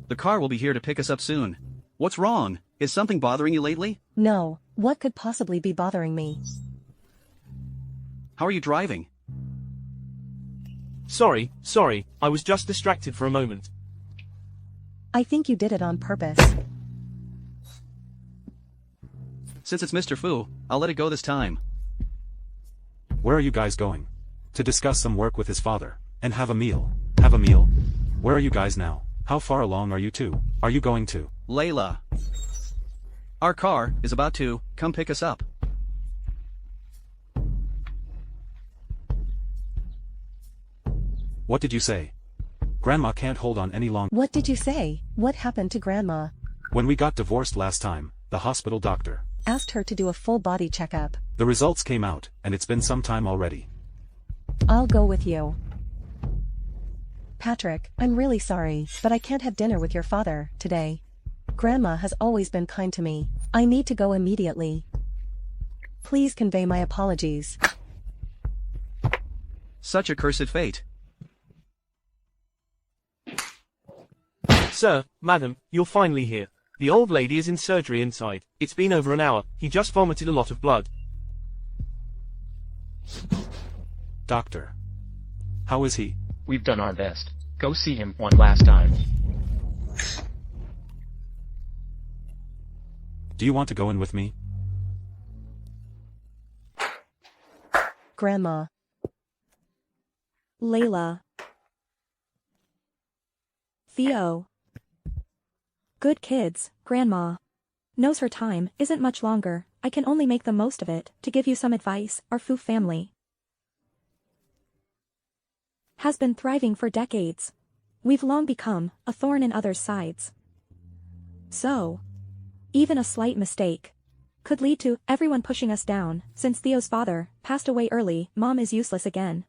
The car will be here to pick us up soon. What's wrong? Is something bothering you lately? No, what could possibly be bothering me? How are you driving? Sorry, I was just distracted for a moment. I think you did it on purpose. Since it's Mr. Fu, I'll let it go this time. Where are you guys going? To discuss some work with his father, and have a meal. Have a meal? Where are you guys now? How far along are you two? Are you going to? Layla. Our car is about to come pick us up. What did you say? Grandma can't hold on any longer. What did you say? What happened to Grandma? When we got divorced last time, the hospital doctor Asked her to do a full body checkup. The results came out, and it's been some time already. I'll go with you. Patrick, I'm really sorry, but I can't have dinner with your father today. Grandma has always been kind to me. I need to go immediately. Please convey my apologies. Such a cursed fate. Sir, madam, you're finally here. The old lady is in surgery inside. It's been over an hour. He just vomited a lot of blood. Doctor. How is he? We've done our best. Go see him one last time. Do you want to go in with me? Grandma. Layla. Theo. Good kids, Grandma. Knows her time isn't much longer. I can only make the most of it. To give you some advice, our Fu family has been thriving for decades. We've long become a thorn in others' sides. So, even a slight mistake could lead to everyone pushing us down. Since Theo's father passed away early, Mom is useless again.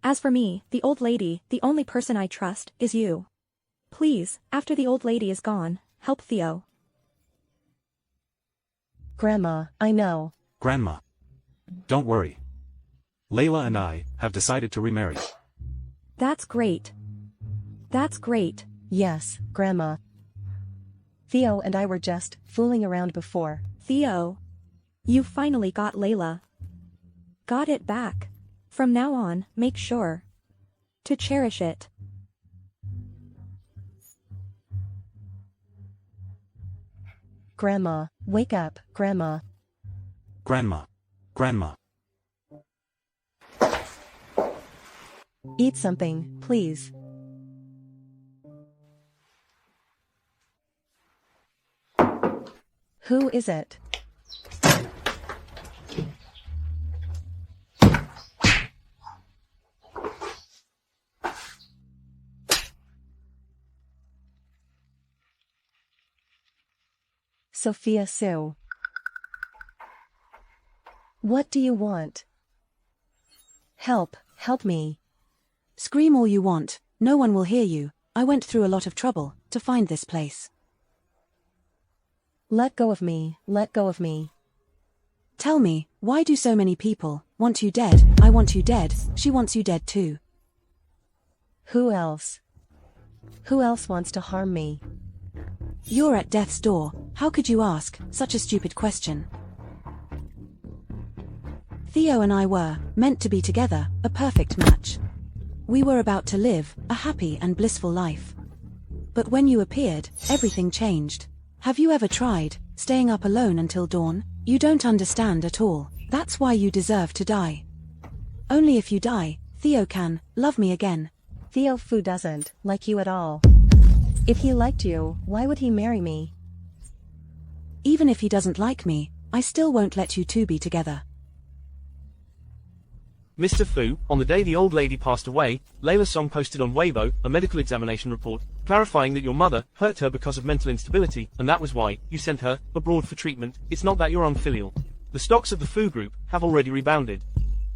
As for me, the old lady, the only person I trust is you. Please, after the old lady is gone, help Theo. Grandma, I know. Grandma. Don't worry. Layla and I have decided to remarry. That's great. That's great. Yes, Grandma. Theo and I were just fooling around before. Theo. You finally got Layla. Got it back. From now on, make sure to cherish it. Grandma, wake up, Grandma. Grandma. Grandma. Eat something, please. Who is it? Sophia Sue. What do you want? Help me. Scream all you want, no one will hear you. I went through a lot of trouble to find this place. Let go of me, let go of me. Tell me, why do so many people want you dead? I want you dead, she wants you dead too. Who else? Who else wants to harm me? You're at death's door, how could you ask such a stupid question? Theo and I were meant to be together, a perfect match. We were about to live a happy and blissful life. But when you appeared, everything changed. Have you ever tried staying up alone until dawn? You don't understand at all. That's why you deserve to die. Only if you die, Theo can love me again. Theo Fu doesn't like you at all. If he liked you, why would he marry me? Even if he doesn't like me, I still won't let you two be together. Mr. Fu, on the day the old lady passed away, Layla Song posted on Weibo a medical examination report, clarifying that your mother hurt her because of mental instability, and that was why you sent her abroad for treatment. It's not that you're unfilial. The stocks of the Fu group have already rebounded.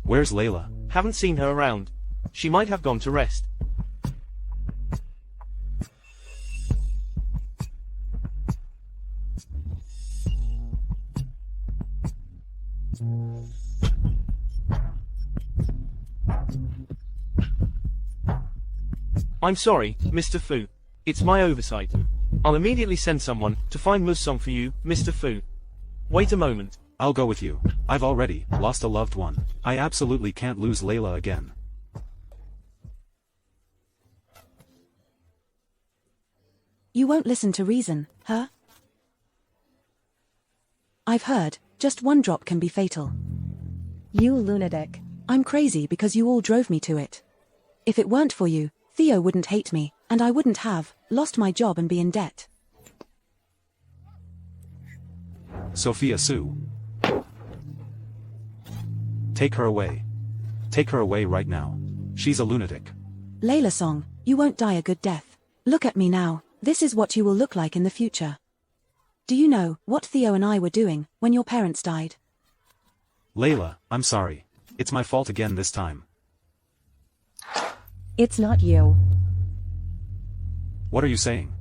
Where's Layla? Haven't seen her around. She might have gone to rest. I'm sorry, Mr. Fu. It's my oversight. I'll immediately send someone to find Musong for you, Mr. Fu. Wait a moment. I'll go with you. I've already lost a loved one. I absolutely can't lose Layla again. You won't listen to reason, huh? I've heard, just one drop can be fatal. You lunatic. I'm crazy because you all drove me to it. If it weren't for you, Theo wouldn't hate me, and I wouldn't have lost my job and be in debt. Sophia Sue. Take her away. Take her away right now. She's a lunatic. Layla Song, you won't die a good death. Look at me now, this is what you will look like in the future. Do you know what Theo and I were doing when your parents died? Layla, I'm sorry. It's my fault again this time. It's not you. What are you saying?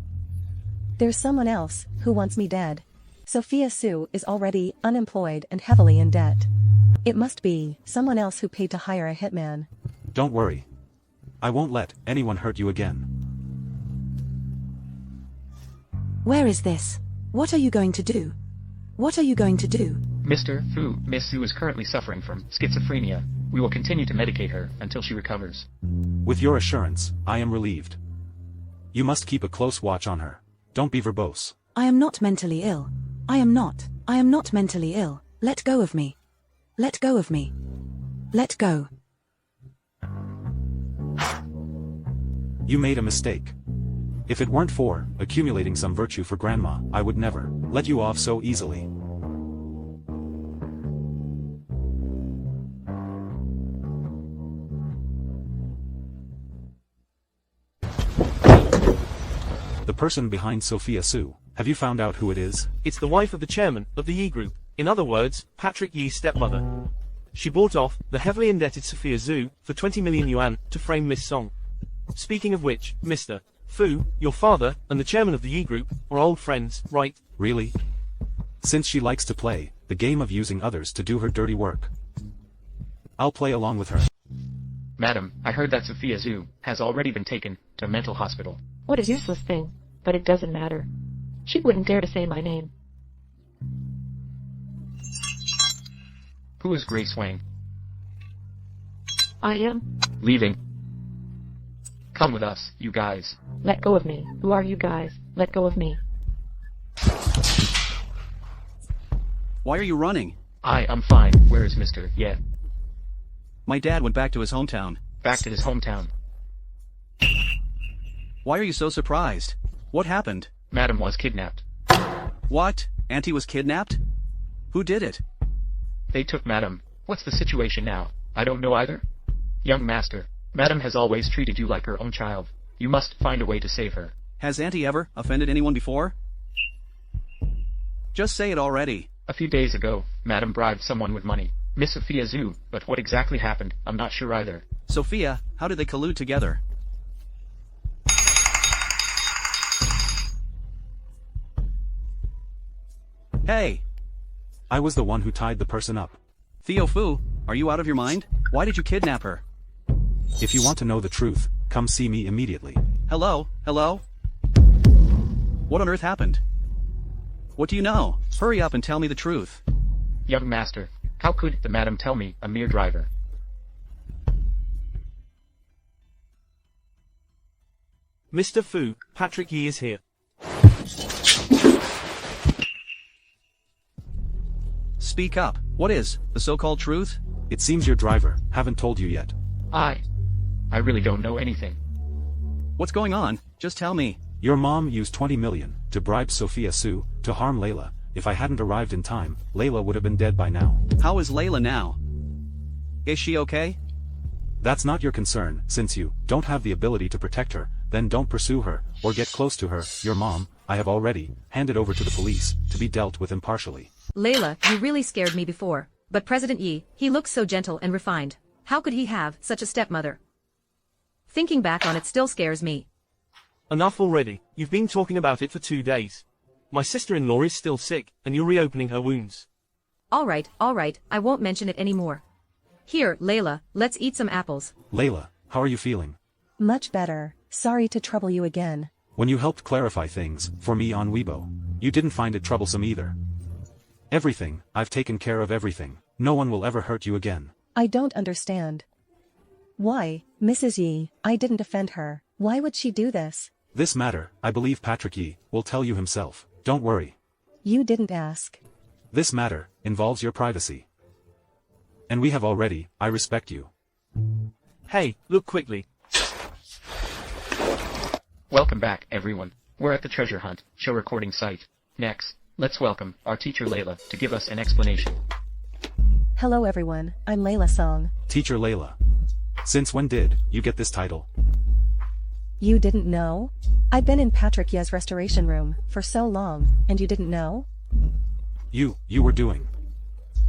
There's someone else who wants me dead. Sophia Sue is already unemployed and heavily in debt. It must be someone else who paid to hire a hitman. Don't worry. I won't let anyone hurt you again. Where is this? What are you going to do? What are you going to do? Mr. Fu, Miss Sue is currently suffering from schizophrenia. We will continue to medicate her until she recovers. With your assurance, I am relieved. You must keep a close watch on her. Don't be verbose. I am not mentally ill. I am not mentally ill. Let go of me. Let go of me. Let go. You made a mistake. If it weren't for accumulating some virtue for Grandma, I would never let you off so easily. the person behind Sophia Sue. Have you found out who it is? It's the wife of the chairman of the Yi Group. In other words, Patrick Yi's stepmother. She bought off the heavily indebted Sophia Zhu for 20 million yuan to frame Miss Song. Speaking of which, Mr. Fu, your father, and the chairman of the Yi Group are old friends, right? Really? Since she likes to play the game of using others to do her dirty work, I'll play along with her. Madam, I heard that Sophia Zhu has already been taken to a mental hospital. What a useless thing. But it doesn't matter. She wouldn't dare to say my name. Who is Grace Wang? I am. Leaving. Come with us, you guys. Let go of me. Who are you guys? Let go of me. Why are you running? I'm fine. Where is Mr. Ye? My dad went back to his hometown. Back to his hometown. Why are you so surprised? What happened? Madam was kidnapped. What? Auntie was kidnapped? Who did it? They took Madam. What's the situation now? I don't know either. Young master, Madam has always treated you like her own child. You must find a way to save her. Has Auntie ever offended anyone before? Just say it already. A few days ago, Madam bribed someone with money. Miss Sophia Zhu, but what exactly happened, I'm not sure either. Sophia, how did they collude together? Hey! I was the one who tied the person up. Theo Fu, are you out of your mind? Why did you kidnap her? If you want to know the truth, come see me immediately. Hello? Hello? What on earth happened? What do you know? Hurry up and tell me the truth. Young master, how could the madam tell me, a mere driver? Mr. Fu, Patrick Yi is here. Speak up. What is the so-called truth? It seems your driver haven't told you yet. I really don't know anything. What's going on? Just tell me. Your mom used 20 million to bribe Sophia Sue to harm Layla. If I hadn't arrived in time, Layla would have been dead by now. How is Layla now? Is she okay? That's not your concern. Since you don't have the ability to protect her, then don't pursue her or get close to her. Your mom, I have already handed over to the police to be dealt with impartially. Layla, you really scared me before, but President Yi, he looks so gentle and refined. How could he have such a stepmother? Thinking back on it still scares me. Enough already. You've been talking about it for 2 days. My sister-in-law is still sick, and you're reopening her wounds. All right, I won't mention it anymore. Here, Layla, let's eat some apples. Layla, how are you feeling? Much better. Sorry to trouble you again. When you helped clarify things for me on Weibo, you didn't find it troublesome either. Everything, I've taken care of everything. No one will ever hurt you again. I don't understand. Why, Mrs. Yi, I didn't offend her. Why would she do this? This matter, I believe Patrick Yi will tell you himself. Don't worry. You didn't ask. This matter involves your privacy. And we have already, I respect you. Hey, look quickly. Welcome back, everyone. We're at the treasure hunt show recording site. Next, let's welcome our teacher Layla to give us an explanation. Hello everyone, I'm Layla Song. Teacher Layla. Since when did you get this title? You didn't know? I've been in Patrick Ye's restoration room for so long, and you didn't know? You were doing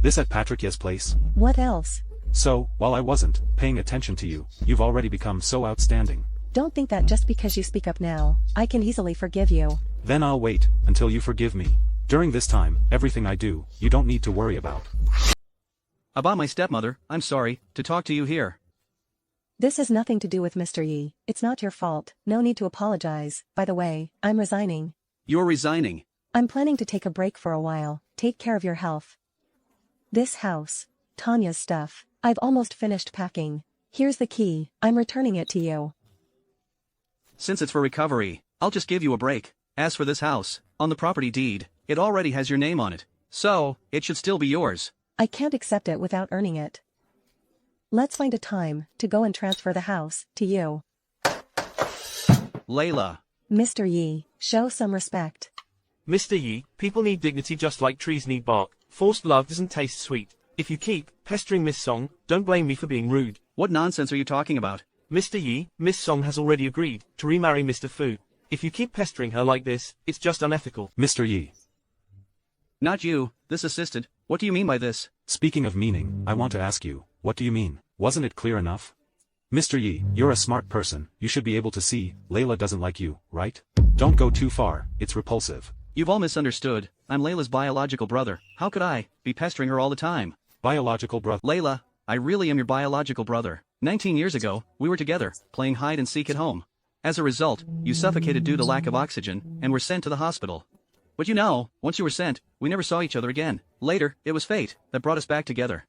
this at Patrick Ye's place? What else? So, while I wasn't paying attention to you, you've already become so outstanding. Don't think that just because you speak up now, I can easily forgive you. Then I'll wait until you forgive me. During this time, everything I do, you don't need to worry about. About my stepmother, I'm sorry to talk to you here. This has nothing to do with Mr. Yi. It's not your fault. No need to apologize. By the way, I'm resigning. You're resigning. I'm planning to take a break for a while. Take care of your health. This house, Tanya's stuff, I've almost finished packing. Here's the key. I'm returning it to you. Since it's for recovery, I'll just give you a break. As for this house, on the property deed, it already has your name on it. So, it should still be yours. I can't accept it without earning it. Let's find a time to go and transfer the house to you. Layla. Mr. Yi, show some respect. Mr. Yi, people need dignity just like trees need bark. Forced love doesn't taste sweet. If you keep pestering Miss Song, don't blame me for being rude. What nonsense are you talking about? Mr. Yi, Miss Song has already agreed to remarry Mr. Fu. If you keep pestering her like this, it's just unethical. Mr. Yi. Not you, this assistant. What do you mean by this? Speaking of meaning, I want to ask you, what do you mean? Wasn't it clear enough? Mr. Yi, you're a smart person, you should be able to see, Layla doesn't like you, right? Don't go too far, it's repulsive. You've all misunderstood. I'm Layla's biological brother. How could I be pestering her all the time? Biological brother. Layla, I really am your biological brother. 19 years ago, we were together, playing hide and seek at home. As a result, you suffocated due to lack of oxygen, and were sent to the hospital. But you know, once you were sent, we never saw each other again. Later, it was fate that brought us back together.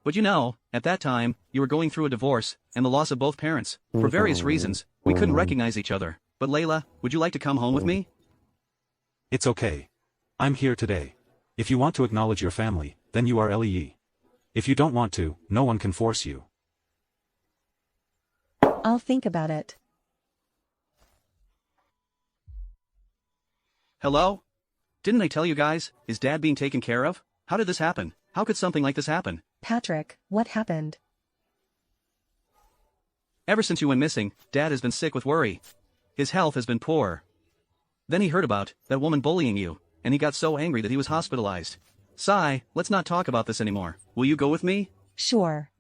But you know, at that time, you were going through a divorce, and the loss of both parents. For various reasons, we couldn't recognize each other. But Layla, would you like to come home with me? It's okay. I'm here today. If you want to acknowledge your family, then you are Ellie Yi. If you don't want to, no one can force you. I'll think about it. Hello? Didn't I tell you guys, is Dad being taken care of? How did this happen? How could something like this happen? Patrick, what happened? Ever since you went missing, Dad has been sick with worry. His health has been poor. Then he heard about that woman bullying you, and he got so angry that he was hospitalized. Sai, let's not talk about this anymore. Will you go with me? Sure.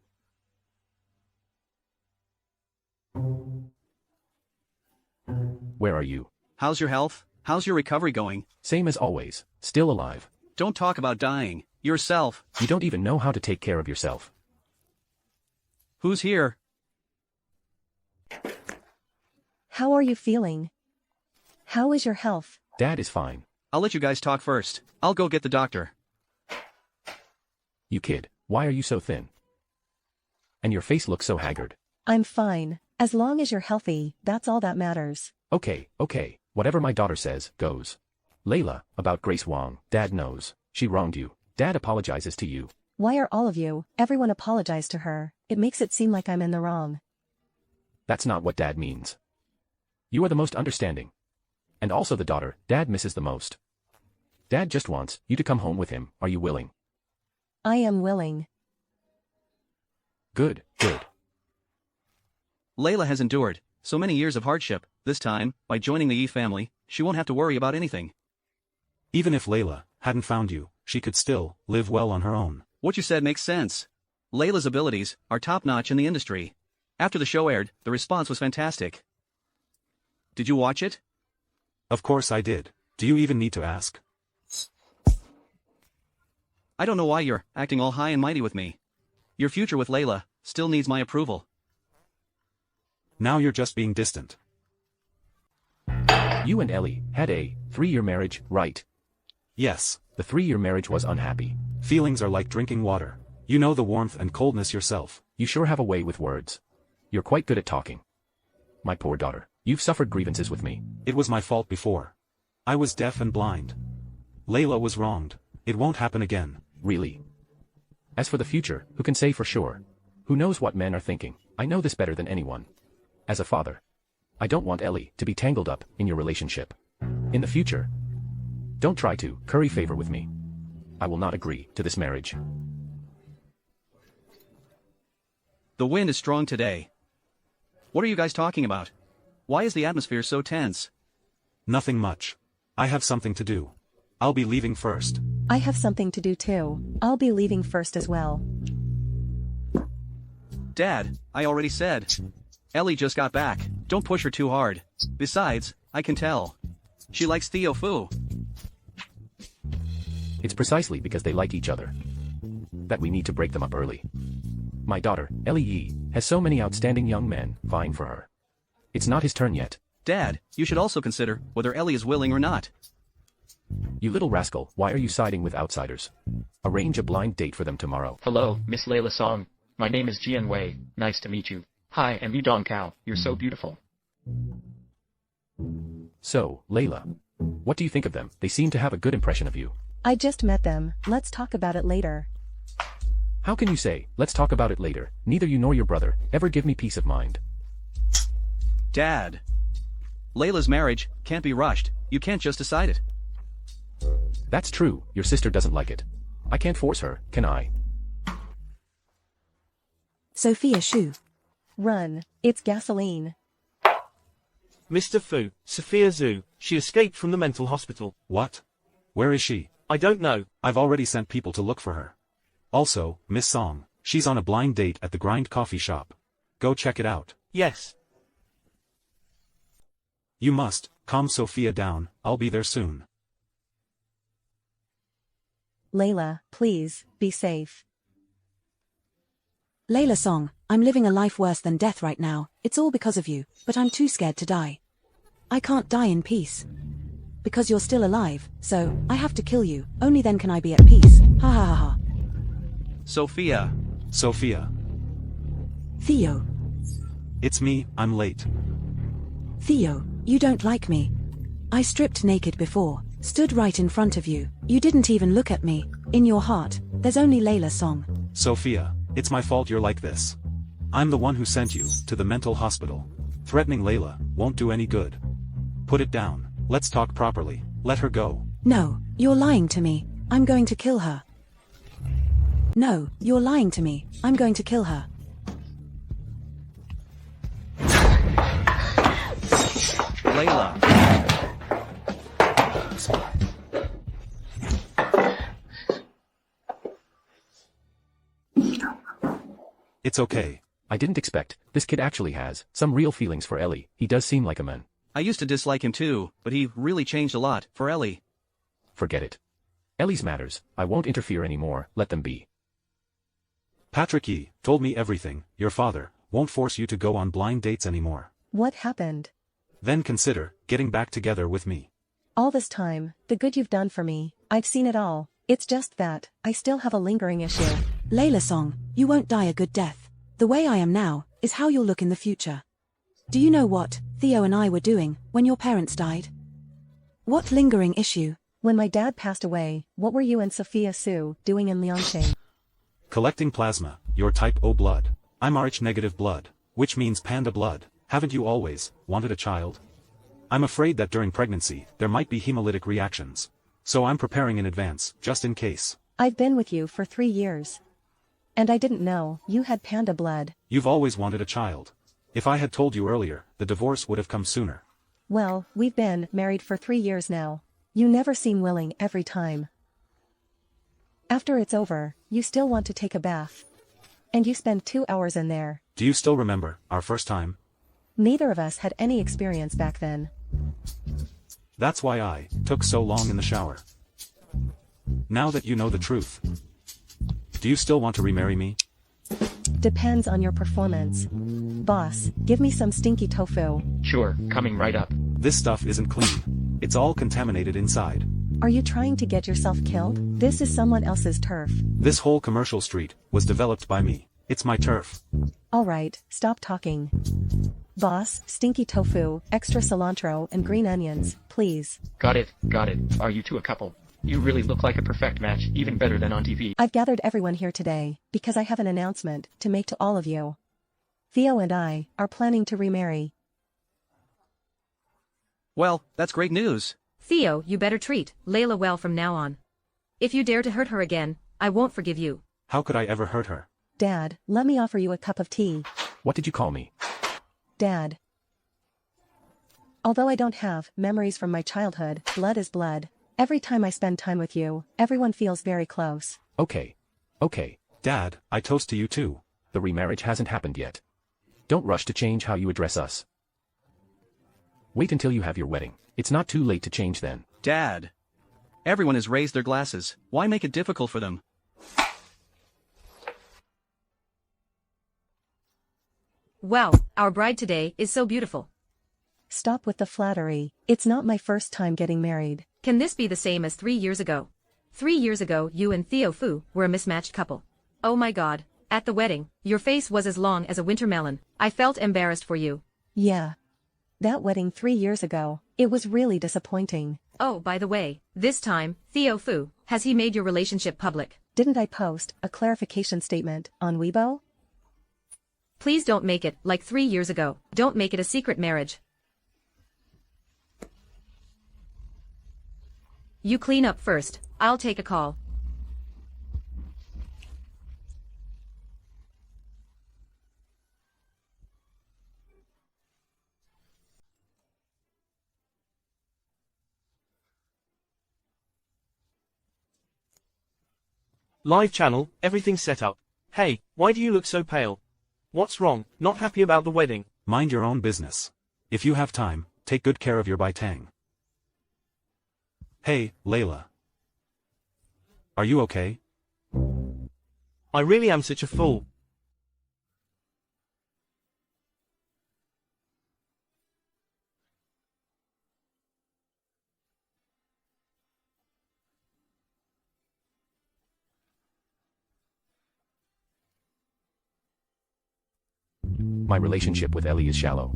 Where are you? How's your health? How's your recovery going? Same as always. Still alive. Don't talk about dying. Yourself. You don't even know how to take care of yourself. Who's here? How are you feeling? How is your health? Dad is fine. I'll let you guys talk first. I'll go get the doctor. You kid, why are you so thin? And your face looks so haggard. I'm fine. As long as you're healthy, that's all that matters. Okay, whatever my daughter says, goes. Layla, about Grace Wong, Dad knows. She wronged you. Dad apologizes to you. Why are all of you, everyone apologize to her? It makes it seem like I'm in the wrong. That's not what Dad means. You are the most understanding. And also the daughter Dad misses the most. Dad just wants you to come home with him. Are you willing? I am willing. Good. Layla has endured so many years of hardship. This time, by joining the Yi family, she won't have to worry about anything. Even if Layla hadn't found you, she could still live well on her own. What you said makes sense. Layla's abilities are top-notch in the industry. After the show aired, the response was fantastic. Did you watch it? Of course I did. Do you even need to ask? I don't know why you're acting all high and mighty with me. Your future with Layla still needs my approval. Now you're just being distant. You and Ellie had a 3-year marriage, right? Yes. The 3-year marriage was unhappy. Feelings are like drinking water. You know the warmth and coldness yourself. You sure have a way with words. You're quite good at talking. My poor daughter, you've suffered grievances with me. It was my fault before. I was deaf and blind. Layla was wronged. It won't happen again. Really? As for the future, who can say for sure? Who knows what men are thinking? I know this better than anyone. As a father, I don't want Ellie to be tangled up in your relationship. In the future, don't try to curry favor with me. I will not agree to this marriage. The wind is strong today. What are you guys talking about? Why is the atmosphere so tense? Nothing much. I have something to do. I'll be leaving first. I have something to do too. I'll be leaving first as well. Dad, I already said. Ellie just got back. Don't push her too hard. Besides, I can tell. She likes Theo Fu. It's precisely because they like each other that we need to break them up early. My daughter, Ellie Yi, has so many outstanding young men vying for her. It's not his turn yet. Dad, you should also consider whether Ellie is willing or not. You little rascal, why are you siding with outsiders? Arrange a blind date for them tomorrow. Hello, Miss Layla Song. My name is Jian Wei. Nice to meet you. Hi, I'm Yu Dong Kao. You're so beautiful. So, Layla, what do you think of them? They seem to have a good impression of you. I just met them. Let's talk about it later. How can you say, let's talk about it later? Neither you nor your brother ever give me peace of mind. Dad. Layla's marriage can't be rushed. You can't just decide it. That's true, your sister doesn't like it. I can't force her, can I? Sophia Shu. Run. It's gasoline. Mr. Fu, Sophia Zhu, she escaped from the mental hospital. What? Where is she? I don't know. I've already sent people to look for her. Also, Miss Song, she's on a blind date at the Grind coffee shop. Go check it out. Yes. You must, calm Sophia down, I'll be there soon. Layla, please, be safe. Layla Song, I'm living a life worse than death right now, it's all because of you, but I'm too scared to die. I can't die in peace. Because you're still alive, so, I have to kill you, only then can I be at peace, ha ha ha ha. Sophia. Sophia. Theo. It's me, I'm late. Theo, you don't like me. I stripped naked before, stood right in front of you, you didn't even look at me, in your heart, there's only Layla Song. Sophia, it's my fault you're like this. I'm the one who sent you to the mental hospital. Threatening Layla won't do any good. Put it down, let's talk properly, let her go. No, you're lying to me, I'm going to kill her. No, you're lying to me, I'm going to kill her. Layla. It's okay. I didn't expect, this kid actually has some real feelings for Ellie, he does seem like a man. I used to dislike him too, but he really changed a lot, for Ellie. Forget it. Ellie's matters, I won't interfere anymore, let them be. Patrick Yi told me everything, your father won't force you to go on blind dates anymore. What happened? Then consider getting back together with me. All this time, the good you've done for me, I've seen it all. It's just that, I still have a lingering issue. Layla Song, you won't die a good death. The way I am now, is how you'll look in the future. Do you know what Theo and I were doing when your parents died? What lingering issue? When my dad passed away, what were you and Sophia Su doing in Liangshan? Collecting plasma, your type O blood. I'm Rh negative blood, which means panda blood. Haven't you always wanted a child? I'm afraid that during pregnancy, there might be hemolytic reactions. So I'm preparing in advance, just in case. I've been with you for 3 years. And I didn't know you had panda blood. You've always wanted a child. If I had told you earlier, the divorce would have come sooner. Well, we've been married for 3 years now. You never seem willing every time. After it's over, you still want to take a bath. And you spend 2 hours in there. Do you still remember our first time? Neither of us had any experience back then. That's why I took so long in the shower. Now that you know the truth, do you still want to remarry me? Depends on your performance. Boss, give me some stinky tofu. Sure, coming right up. This stuff isn't clean. It's all contaminated inside. Are you trying to get yourself killed? This is someone else's turf. This whole commercial street was developed by me. It's my turf. Alright, stop talking. Boss, stinky tofu, extra cilantro and green onions, please. Got it, got it. Are you two a couple? You really look like a perfect match, even better than on TV. I've gathered everyone here today, because I have an announcement to make to all of you. Theo and I are planning to remarry. Well, that's great news. Theo, you better treat Layla well from now on. If you dare to hurt her again, I won't forgive you. How could I ever hurt her? Dad, let me offer you a cup of tea. What did you call me? Dad. Although I don't have memories from my childhood, blood is blood. Every time I spend time with you, everyone feels very close. Okay. Okay. Dad, I toast to you too. The remarriage hasn't happened yet. Don't rush to change how you address us. Wait until you have your wedding. It's not too late to change then. Dad. Everyone has raised their glasses. Why make it difficult for them? Wow, our bride today is so beautiful. Stop with the flattery. It's not my first time getting married. Can this be the same as 3 years ago? 3 years ago you and Theo Fu were a mismatched couple. Oh my god, at the wedding, your face was as long as a winter melon. I felt embarrassed for you. Yeah. That wedding 3 years ago, it was really disappointing. Oh, by the way, this time, Theo Fu, has he made your relationship public? Didn't I post a clarification statement on Weibo? Please don't make it like 3 years ago. Don't make it a secret marriage. You clean up first, I'll take a call. Live channel, everything's set up. Hey, why do you look so pale? What's wrong? Not happy about the wedding? Mind your own business. If you have time, take good care of your Baitang. Hey, Layla. Are you okay? I really am such a fool. My relationship with Ellie is shallow.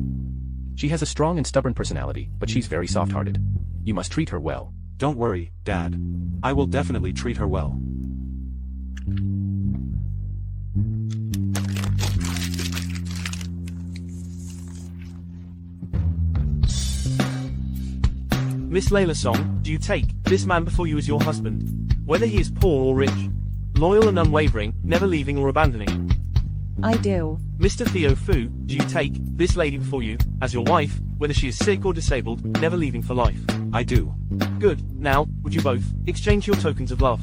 She has a strong and stubborn personality, but she's very soft-hearted. You must treat her well. Don't worry, Dad. I will definitely treat her well. Miss Layla Song, do you take this man before you as your husband? Whether he is poor or rich, loyal and unwavering, never leaving or abandoning. I do. Mr. Theo Fu, do you take this lady before you as your wife, whether she is sick or disabled, never leaving for life? I do. Good. Now, would you both exchange your tokens of love?